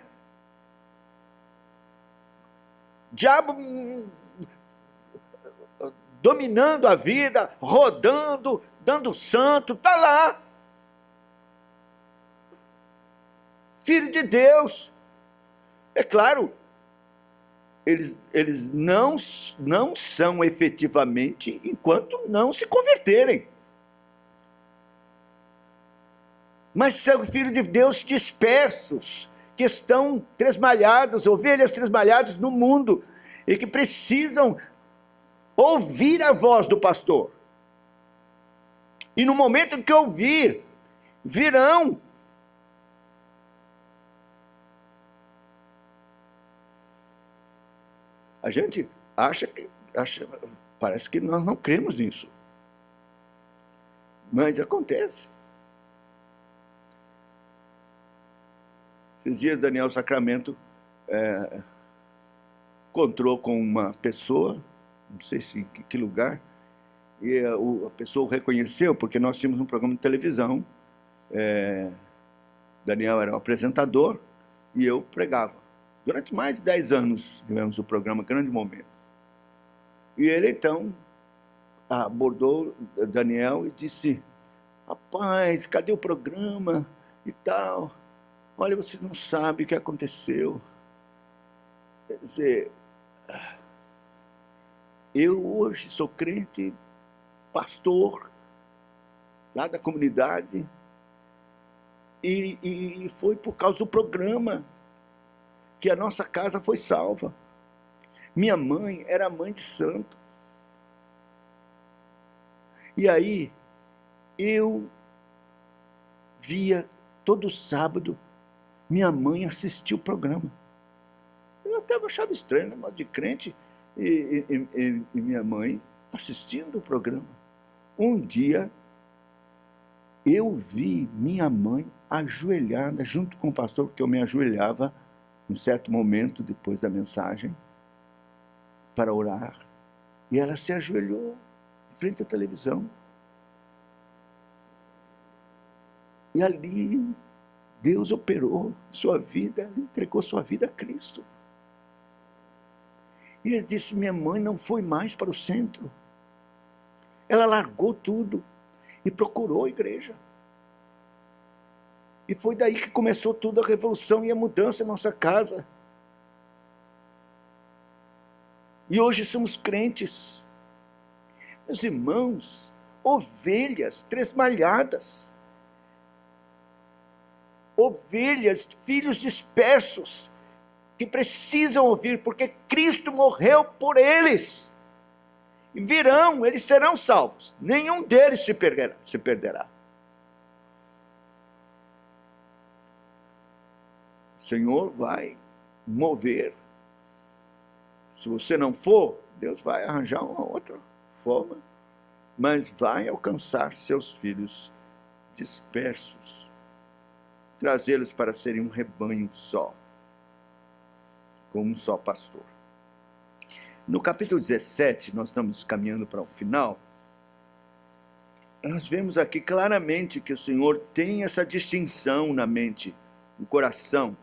diabo dominando a vida, rodando, dando santo, está lá. Filho de Deus. É claro, eles não são efetivamente enquanto não se converterem. Mas são filhos de Deus dispersos, que estão tresmalhados, ovelhas tresmalhadas no mundo, e que precisam ouvir a voz do pastor. E no momento em que ouvir, virão. A gente parece que nós não cremos nisso. Mas acontece. Esses dias, Daniel Sacramento encontrou com uma pessoa, não sei se em que lugar, e a pessoa o reconheceu, porque nós tínhamos um programa de televisão. Daniel era o apresentador e eu pregava. Durante mais de 10 anos tivemos o programa Grande Momento. E ele, então, abordou Daniel e disse, rapaz, cadê o programa e tal? Olha, você não sabe o que aconteceu. Quer dizer, eu hoje sou crente, pastor, lá da comunidade, e foi por causa do programa que a nossa casa foi salva. Minha mãe era mãe de santo. E aí, eu via todo sábado minha mãe assistir o programa. Eu até achava estranho, negócio de crente, e minha mãe assistindo o programa. Um dia, eu vi minha mãe ajoelhada junto com o pastor, porque eu me ajoelhava em certo momento, depois da mensagem, para orar, e ela se ajoelhou em frente à televisão. E ali, Deus operou sua vida, entregou sua vida a Cristo. E ele disse, minha mãe não foi mais para o centro. Ela largou tudo e procurou a igreja. E foi daí que começou toda a revolução e a mudança em nossa casa. E hoje somos crentes. Meus irmãos, ovelhas tresmalhadas. Ovelhas, filhos dispersos, que precisam ouvir, porque Cristo morreu por eles. virão, eles serão salvos. Nenhum deles se perderá. O Senhor vai mover. Se você não for, Deus vai arranjar uma outra forma, mas vai alcançar seus filhos dispersos, trazê-los para serem um rebanho só, com um só pastor. No capítulo 17, nós estamos caminhando para o final, nós vemos aqui claramente que o Senhor tem essa distinção na mente, no coração.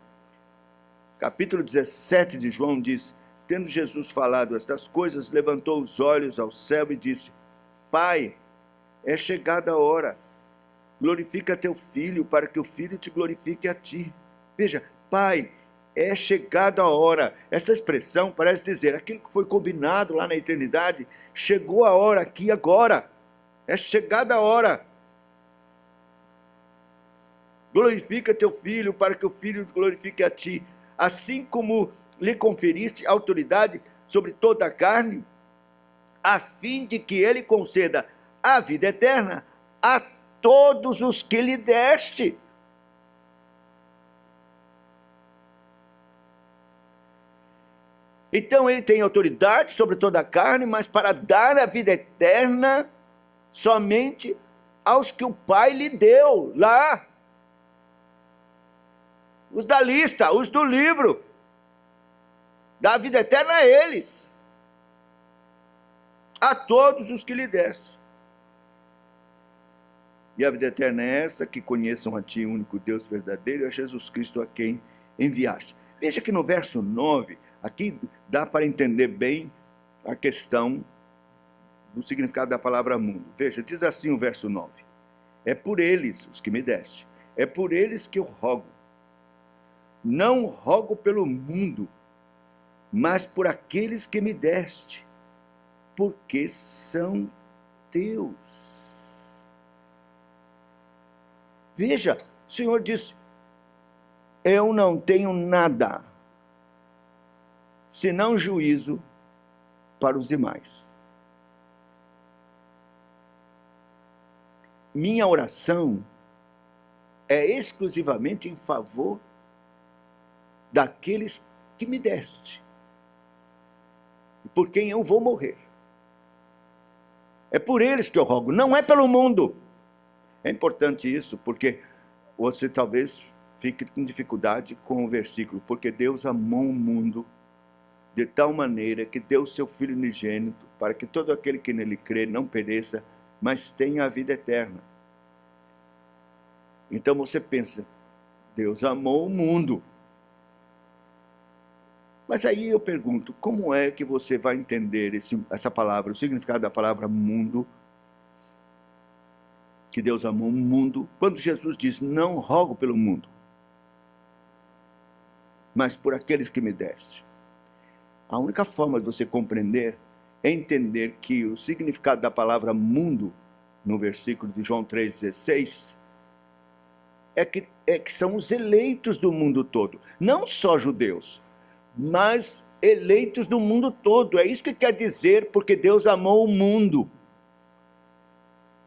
Capítulo 17 de João diz: tendo Jesus falado estas coisas, levantou os olhos ao céu e disse: Pai, é chegada a hora, glorifica teu filho, para que o filho te glorifique a ti. Veja, Pai, é chegada a hora. Essa expressão parece dizer, aquilo que foi combinado lá na eternidade, chegou a hora aqui agora. É chegada a hora. Glorifica teu filho, para que o filho te glorifique a ti. Assim como lhe conferiste autoridade sobre toda a carne, a fim de que ele conceda a vida eterna a todos os que lhe deste. Então ele tem autoridade sobre toda a carne, mas para dar a vida eterna somente aos que o Pai lhe deu, lá. Os da lista, os do livro. Dá a vida eterna a eles. A todos os que lhe deste. E a vida eterna é essa, que conheçam a ti, o único Deus verdadeiro, e a Jesus Cristo a quem enviaste. Veja que no verso 9, aqui dá para entender bem a questão do significado da palavra mundo. Veja, diz assim o verso 9. É por eles, os que me deste, é por eles que eu rogo. Não rogo pelo mundo, mas por aqueles que me deste, porque são teus. Veja, o Senhor diz: eu não tenho nada, senão juízo para os demais. Minha oração é exclusivamente em favor daqueles que me deste, por quem eu vou morrer. É por eles que eu rogo, não é pelo mundo. É importante isso, porque você talvez fique com dificuldade com o versículo, porque Deus amou o mundo de tal maneira que deu o seu Filho unigênito, para que todo aquele que nele crê não pereça, mas tenha a vida eterna. Então você pensa, Deus amou o mundo. Mas aí eu pergunto, como é que você vai entender essa palavra, o significado da palavra mundo, que Deus amou o mundo, quando Jesus diz, não rogo pelo mundo, mas por aqueles que me deste? A única forma de você compreender é entender que o significado da palavra mundo, no versículo de João 3,16, é que são os eleitos do mundo todo, não só judeus, mas eleitos do mundo todo. É isso que quer dizer, porque Deus amou o mundo.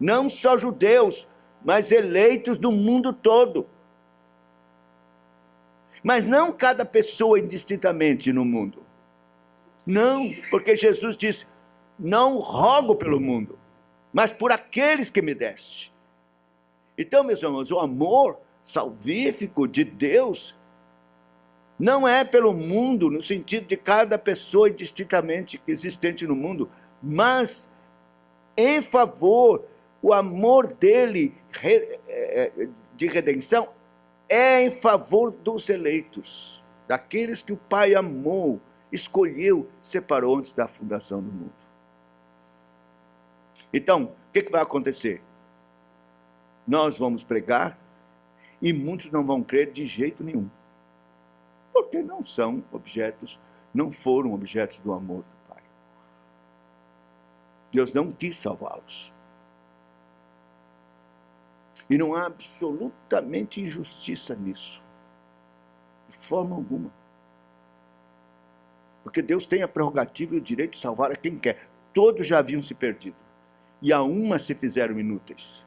Não só judeus, mas eleitos do mundo todo. Mas não cada pessoa indistintamente no mundo. Não, porque Jesus disse, não rogo pelo mundo, mas por aqueles que me deste. Então, meus irmãos, o amor salvífico de Deus não é pelo mundo, no sentido de cada pessoa indistintamente existente no mundo, mas em favor, o amor dele de redenção é em favor dos eleitos, daqueles que o Pai amou, escolheu, separou antes da fundação do mundo. Então, o que vai acontecer? Nós vamos pregar e muitos não vão crer de jeito nenhum, porque não são objetos, não foram objetos do amor do Pai. Deus não quis salvá-los. E não há absolutamente injustiça nisso, de forma alguma. Porque Deus tem a prerrogativa e o direito de salvar a quem quer. todos já haviam se perdido, e a uma se fizeram inúteis,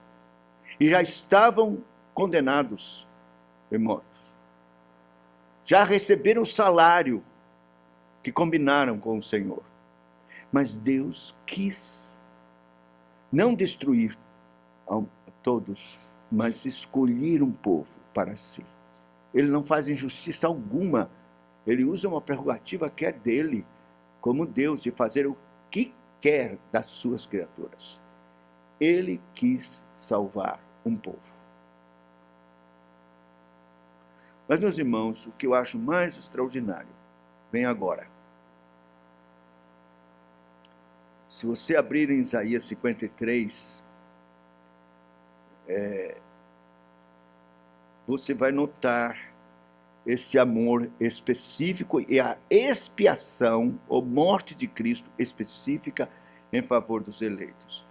e já estavam condenados e mortos. Já receberam o salário que combinaram com o Senhor. Mas Deus quis não destruir a todos, mas escolher um povo para si. Ele não faz injustiça alguma. Ele usa uma prerrogativa que é dele, como Deus, de fazer o que quer das suas criaturas. Ele quis salvar um povo. Mas, meus irmãos, o que eu acho mais extraordinário vem agora. Se você abrir em Isaías 53, você vai notar esse amor específico e a expiação ou morte de Cristo específica em favor dos eleitos.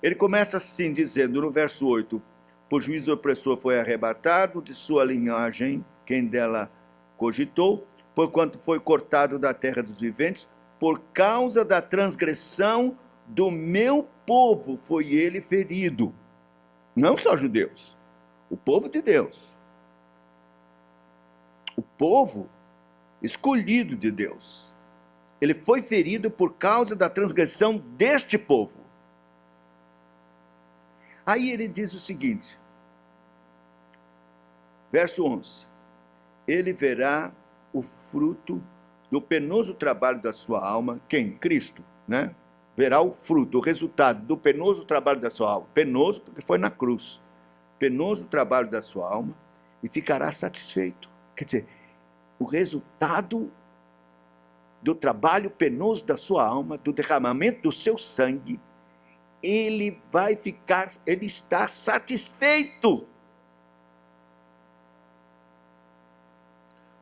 Ele começa assim, dizendo no verso 8, por juízo opressor foi arrebatado de sua linhagem, quem dela cogitou, porquanto foi cortado da terra dos viventes, por causa da transgressão do meu povo foi ele ferido. Não só judeus, o povo de Deus. O povo escolhido de Deus. Ele foi ferido por causa da transgressão deste povo. Aí ele diz o seguinte, verso 11, ele verá o fruto do penoso trabalho da sua alma, quem? Cristo, né? Verá o fruto, o resultado do penoso trabalho da sua alma, penoso porque foi na cruz, penoso trabalho da sua alma, e ficará satisfeito. Quer dizer, o resultado do trabalho penoso da sua alma, do derramamento do seu sangue, ele está satisfeito.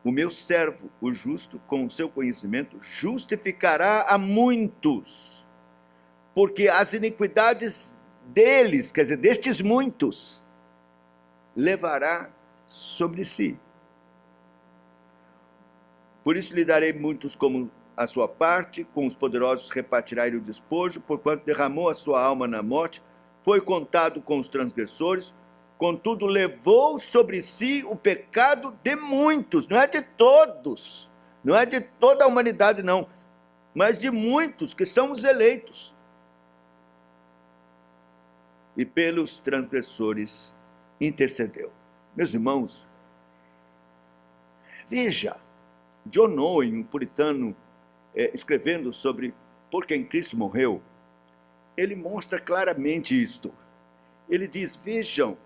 O meu servo, o justo, com o seu conhecimento, justificará a muitos, porque as iniquidades deles, quer dizer, destes muitos, levará sobre si. Por isso lhe darei muitos como a sua parte, com os poderosos repartirá ele o despojo, porquanto derramou a sua alma na morte, foi contado com os transgressores, contudo levou sobre si o pecado de muitos, não é de todos, não é de toda a humanidade não, mas de muitos que são os eleitos. E pelos transgressores intercedeu. Meus irmãos, veja, John Owen, um puritano, escrevendo sobre por quem Cristo morreu, ele mostra claramente isto. Ele diz, vejam,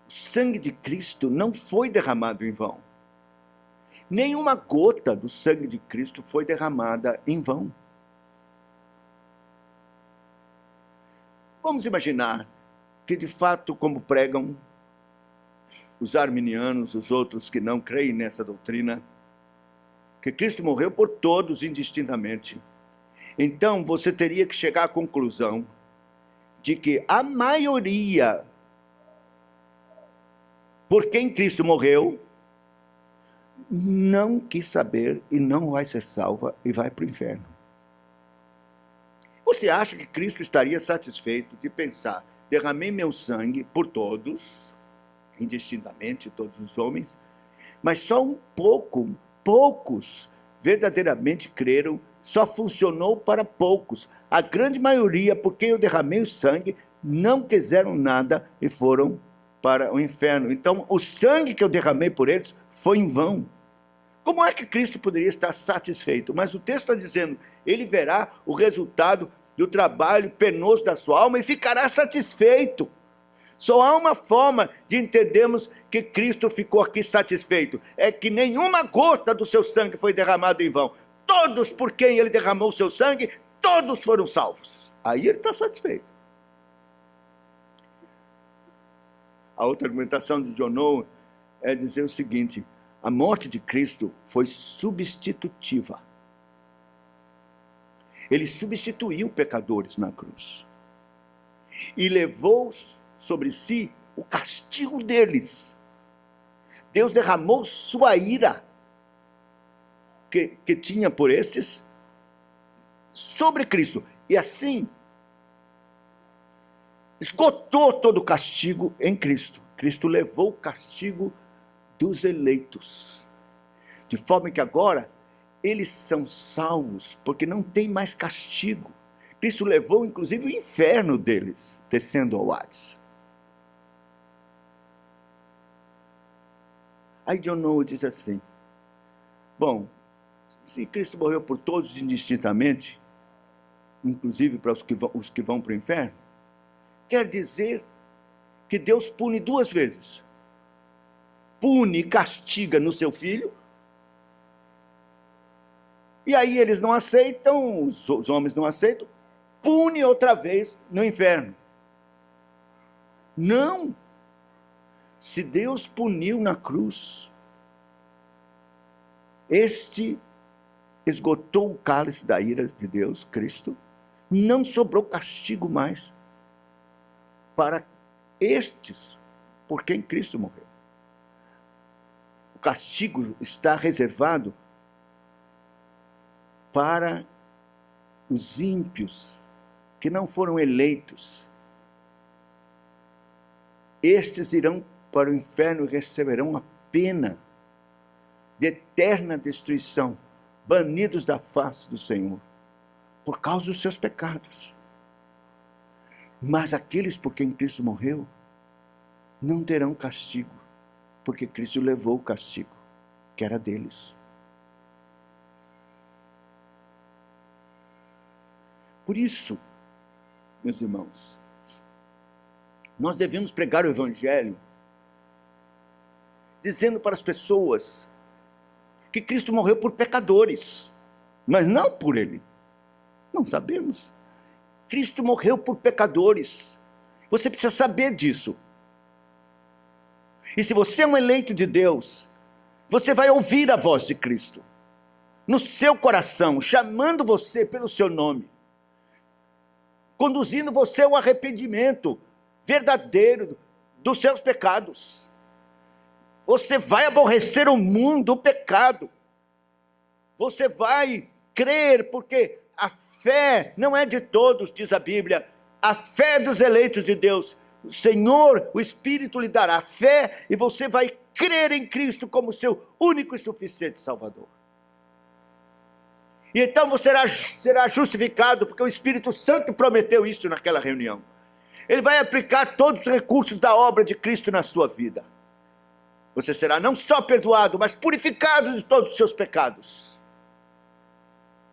o sangue de Cristo não foi derramado em vão. Nenhuma gota do sangue de Cristo foi derramada em vão. Vamos imaginar que, de fato, como pregam os arminianos, os outros que não creem nessa doutrina, que Cristo morreu por todos indistintamente. Então, você teria que chegar à conclusão de que a maioria por quem Cristo morreu não quis saber e não vai ser salva e vai para o inferno. Você acha que Cristo estaria satisfeito de pensar, derramei meu sangue por todos, indistintamente, todos os homens, mas só poucos verdadeiramente creram, só funcionou para poucos. A grande maioria, por quem eu derramei o sangue, não quiseram nada e foram para o inferno. Então, o sangue que eu derramei por eles foi em vão. Como é que Cristo poderia estar satisfeito? Mas o texto está dizendo, ele verá o resultado do trabalho penoso da sua alma e ficará satisfeito. Só há uma forma de entendermos que Cristo ficou aqui satisfeito. É que nenhuma gota do seu sangue foi derramada em vão. Todos por quem ele derramou o seu sangue, todos foram salvos. Aí ele está satisfeito. A outra argumentação de John Owen é dizer o seguinte, a morte de Cristo foi substitutiva. Ele substituiu pecadores na cruz. E levou sobre si o castigo deles. Deus derramou sua ira que tinha por estes sobre Cristo. E assim, esgotou todo o castigo em Cristo. Cristo levou o castigo dos eleitos. De forma que agora, eles são salvos, porque não tem mais castigo. Cristo levou, inclusive, o inferno deles, descendo ao Hades. Aí John Owen diz assim, bom, se Cristo morreu por todos indistintamente, inclusive para os que vão para o inferno, quer dizer que Deus pune duas vezes. Pune e castiga no seu Filho, e aí eles não aceitam, os homens não aceitam, pune outra vez no inferno. Não! Se Deus puniu na cruz, este esgotou o cálice da ira de Deus, Cristo, não sobrou castigo mais para estes por quem Cristo morreu. O castigo está reservado para os ímpios que não foram eleitos. Estes irão para o inferno e receberão a pena de eterna destruição, banidos da face do Senhor, por causa dos seus pecados. Mas aqueles por quem Cristo morreu, não terão castigo, porque Cristo levou o castigo, que era deles. Por isso, meus irmãos, nós devemos pregar o Evangelho, dizendo para as pessoas que Cristo morreu por pecadores, mas não por ele. Não sabemos. Cristo morreu por pecadores. Você precisa saber disso. E se você é um eleito de Deus, você vai ouvir a voz de Cristo no seu coração, chamando você pelo seu nome, conduzindo você ao arrependimento verdadeiro dos seus pecados. Você vai aborrecer o mundo, o pecado. Você vai crer, porque a fé não é de todos, diz a Bíblia. A fé é dos eleitos de Deus. O Senhor, o Espírito lhe dará fé e você vai crer em Cristo como seu único e suficiente Salvador. E então você será justificado, porque o Espírito Santo prometeu isso naquela reunião. Ele vai aplicar todos os recursos da obra de Cristo na sua vida. Você será não só perdoado, mas purificado de todos os seus pecados.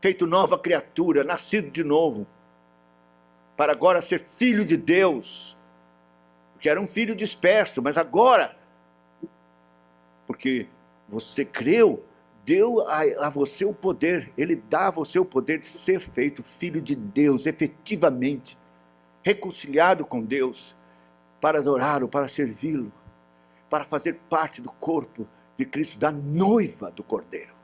Feito nova criatura, nascido de novo, para agora ser filho de Deus, porque era um filho disperso, mas agora, porque você creu, deu a você o poder, ele dá a você o poder de ser feito filho de Deus, efetivamente, reconciliado com Deus, para adorá-lo, para servi-lo, para fazer parte do corpo de Cristo, da noiva do Cordeiro.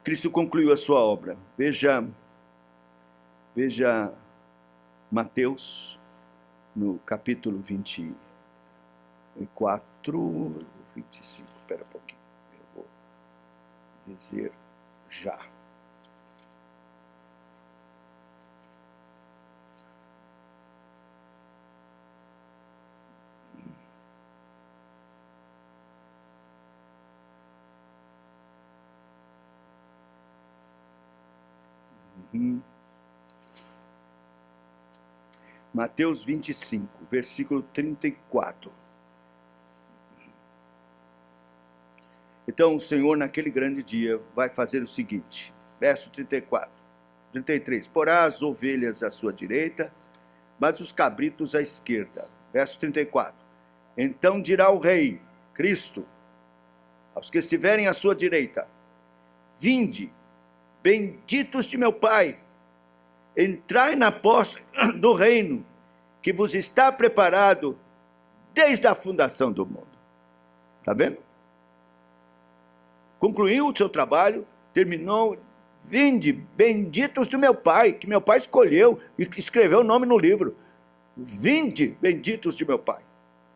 Cristo concluiu a sua obra. Veja Mateus, no capítulo 24, 25, espera um pouquinho, eu vou dizer já. Mateus 25, versículo 34. Então o Senhor naquele grande dia vai fazer o seguinte, verso 33, porá as ovelhas à sua direita, mas os cabritos à esquerda. Verso 34, então dirá o rei, Cristo, aos que estiverem à sua direita, vinde, benditos de meu Pai, entrai na posse do reino que vos está preparado desde a fundação do mundo. Está vendo? Concluiu o seu trabalho, terminou, vinde, benditos do meu Pai, que meu Pai escolheu e escreveu o nome no livro. Vinde, benditos de meu Pai,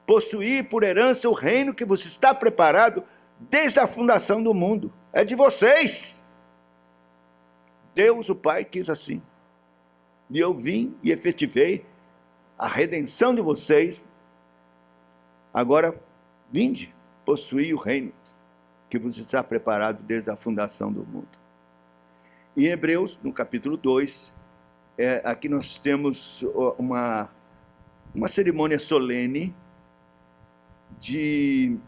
possuí por herança o reino que vos está preparado desde a fundação do mundo. É de vocês. Deus, o Pai, quis assim. E eu vim e efetivei a redenção de vocês. Agora, vinde, possuí o reino que vos está preparado desde a fundação do mundo. Em Hebreus, no capítulo 2, aqui nós temos uma cerimônia solene de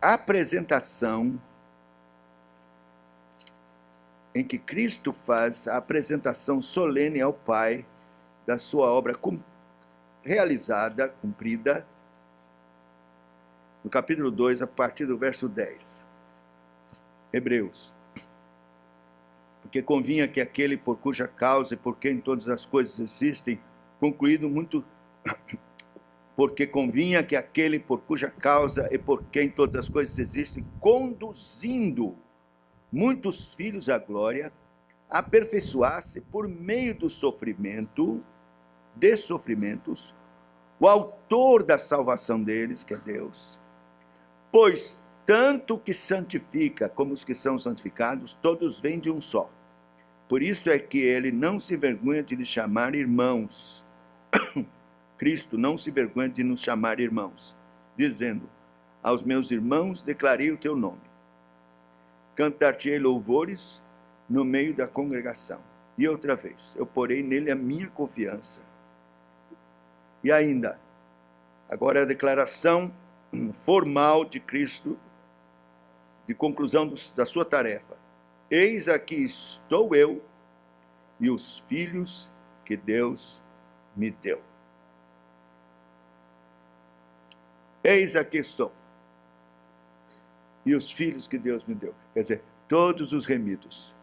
apresentação, em que Cristo faz a apresentação solene ao Pai da sua obra realizada, cumprida, no capítulo 2, a partir do verso 10. Hebreus. Porque convinha que aquele por cuja causa e por quem todas as coisas existem, concluído muito... Porque convinha que aquele por cuja causa e por quem todas as coisas existem, conduzindo muitos filhos à glória, aperfeiçoasse por meio do sofrimento, de sofrimentos, o autor da salvação deles, que é Deus. Pois tanto o que santifica como os que são santificados, todos vêm de um só. Por isso é que ele não se vergonha de lhes chamar irmãos. Cristo não se vergonha de nos chamar irmãos, dizendo: aos meus irmãos declarei o teu nome. Cantar-te-ei louvores no meio da congregação. E outra vez, eu porei nele a minha confiança. E ainda, agora a declaração formal de Cristo, de conclusão da sua tarefa. Eis aqui estou eu e os filhos que Deus me deu. Eis aqui estou e os filhos que Deus me deu. Quer dizer, todos os remidos,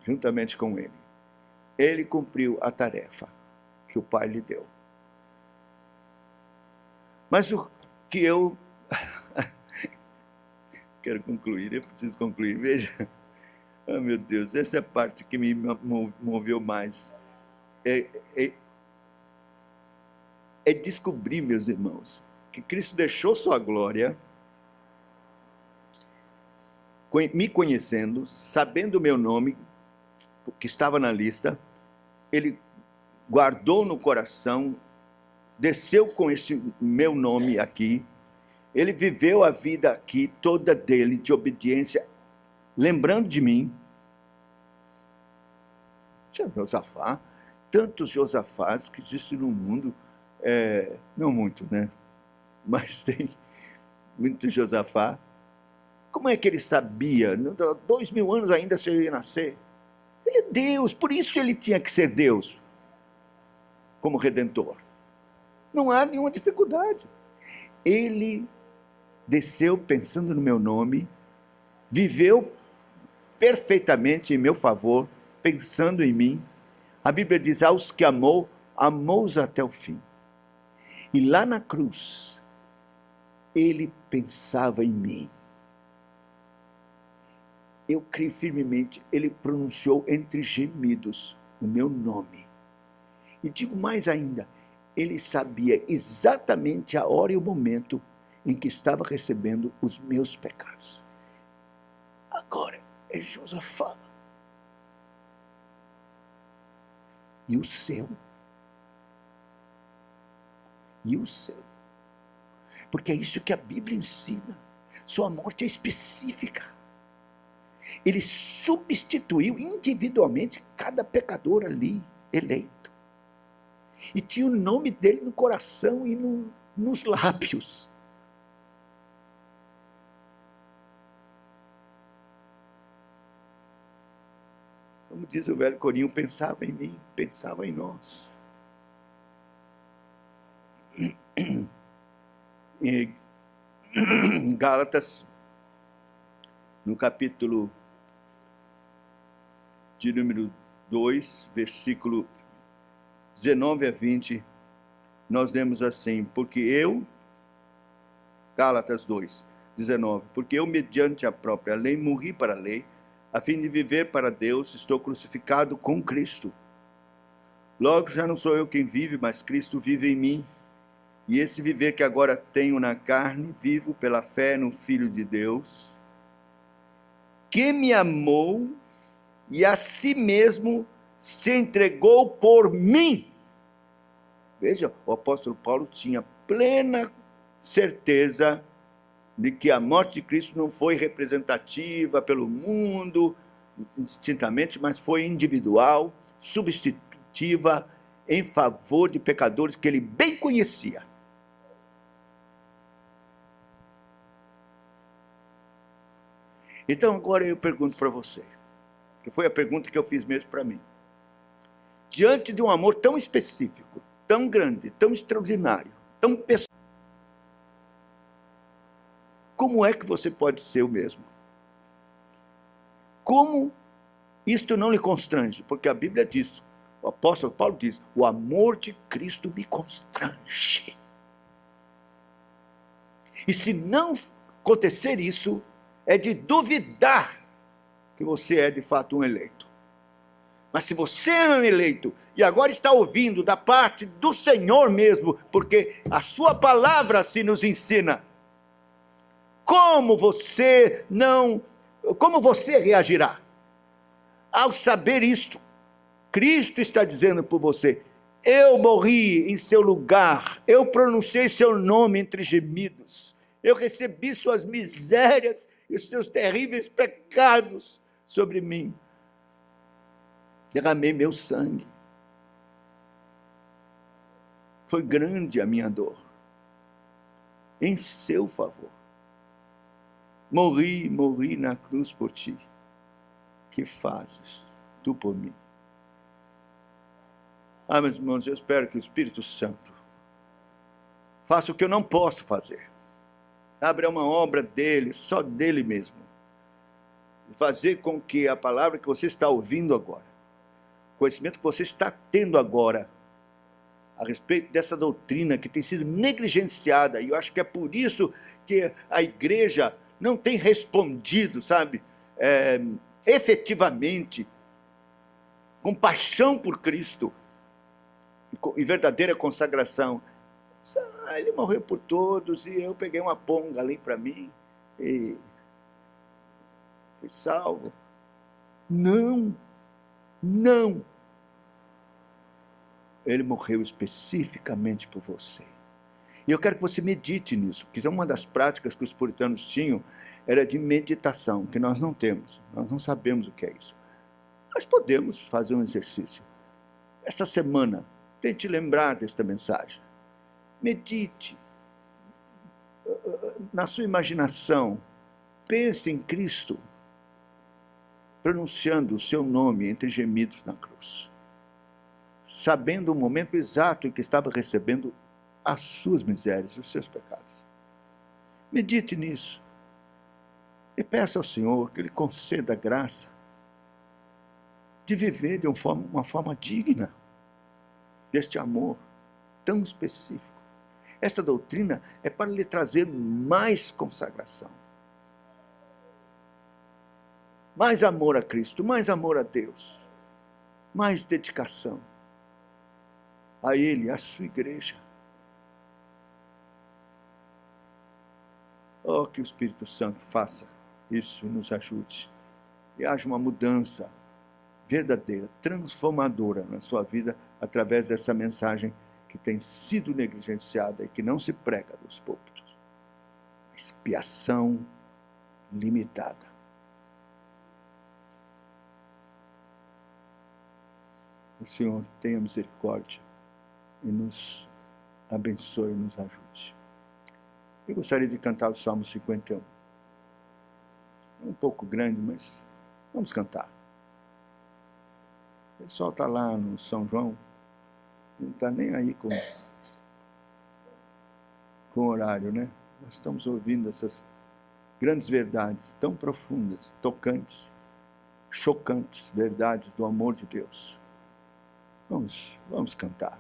juntamente com ele. Ele cumpriu a tarefa que o Pai lhe deu. Mas o que eu quero concluir, eu preciso concluir, veja. Oh, meu Deus, essa é a parte que me moveu mais. É descobrir, meus irmãos, que Cristo deixou sua glória, me conhecendo, sabendo o meu nome, que estava na lista, ele guardou no coração, desceu com este meu nome aqui, ele viveu a vida aqui toda dele, de obediência, lembrando de mim. Josafá, tantos Josafás que existem no mundo, não muito, né? Mas tem muito Josafá. Como é que ele sabia? 2000 anos ainda se ele ia nascer. Ele é Deus, por isso ele tinha que ser Deus, como Redentor. Não há nenhuma dificuldade. Ele desceu pensando no meu nome, viveu perfeitamente em meu favor, pensando em mim. A Bíblia diz, aos que amou, amou-os até o fim. E lá na cruz, ele pensava em mim. Eu creio firmemente, ele pronunciou entre gemidos o meu nome. E digo mais ainda, ele sabia exatamente a hora e o momento em que estava recebendo os meus pecados. Agora é Josafá. E o seu? E o seu? Porque é isso que a Bíblia ensina. Sua morte é específica. Ele substituiu individualmente cada pecador ali, eleito. E tinha o nome dele no coração e nos lábios. Como diz o velho corinho, pensava em mim, pensava em nós. Em Gálatas, no capítulo de número 2, versículo 19 a 20, nós lemos assim, porque eu, Gálatas 2, 19, porque eu, mediante a própria lei, morri para a lei, a fim de viver para Deus, estou crucificado com Cristo. Logo, já não sou eu quem vive, mas Cristo vive em mim. E esse viver que agora tenho na carne, vivo pela fé no Filho de Deus, que me amou e a si mesmo se entregou por mim. Veja, o apóstolo Paulo tinha plena certeza de que a morte de Cristo não foi representativa pelo mundo, distintamente, mas foi individual, substitutiva, em favor de pecadores que ele bem conhecia. Então agora eu pergunto para você, que foi a pergunta que eu fiz mesmo para mim. Diante de um amor tão específico, tão grande, tão extraordinário, tão pessoal, como é que você pode ser o mesmo? Como isto não lhe constrange? Porque a Bíblia diz, o apóstolo Paulo diz, o amor de Cristo me constrange. E se não acontecer isso, é de duvidar que você é de fato um eleito. Mas se você é um eleito e agora está ouvindo da parte do Senhor mesmo, porque a sua palavra assim nos ensina, como você reagirá ao saber isto? Cristo está dizendo por você, eu morri em seu lugar, eu pronunciei seu nome entre gemidos, eu recebi suas misérias e os seus terríveis pecados sobre mim. Derramei meu sangue. Foi grande a minha dor. Em seu favor. Morri na cruz por ti. Que fazes tu por mim? Ah, meus irmãos, eu espero que o Espírito Santo faça o que eu não posso fazer. Sabe, é uma obra dele, só dele mesmo. Fazer com que a palavra que você está ouvindo agora, o conhecimento que você está tendo agora, a respeito dessa doutrina que tem sido negligenciada, e eu acho que é por isso que a igreja não tem respondido, sabe, efetivamente, com paixão por Cristo, e verdadeira consagração. Ele morreu por todos, e eu peguei uma ponga ali para mim, e fui salvo. Não. Ele morreu especificamente por você. E eu quero que você medite nisso, porque uma das práticas que os puritanos tinham era de meditação, que nós não temos, nós não sabemos o que é isso. Nós podemos fazer um exercício. Esta semana, tente lembrar desta mensagem. Medite. Na sua imaginação, pense em Cristo, pronunciando o seu nome entre gemidos na cruz, sabendo o momento exato em que estava recebendo as suas misérias, os seus pecados. Medite nisso e peça ao Senhor que Ele conceda a graça de viver de uma forma digna deste amor tão específico. Esta doutrina é para lhe trazer mais consagração, mais amor a Cristo, mais amor a Deus, mais dedicação a Ele, à sua igreja. Oh, que o Espírito Santo faça isso e nos ajude. E haja uma mudança verdadeira, transformadora na sua vida, através dessa mensagem que tem sido negligenciada e que não se prega nos púlpitos. Expiação limitada. O Senhor tenha misericórdia e nos abençoe e nos ajude. Eu gostaria de cantar o Salmo 51. É um pouco grande, mas vamos cantar. O pessoal está lá no São João, não está nem aí com o horário, né? Nós estamos ouvindo essas grandes verdades tão profundas, tocantes, chocantes verdades do amor de Deus. Vamos cantar.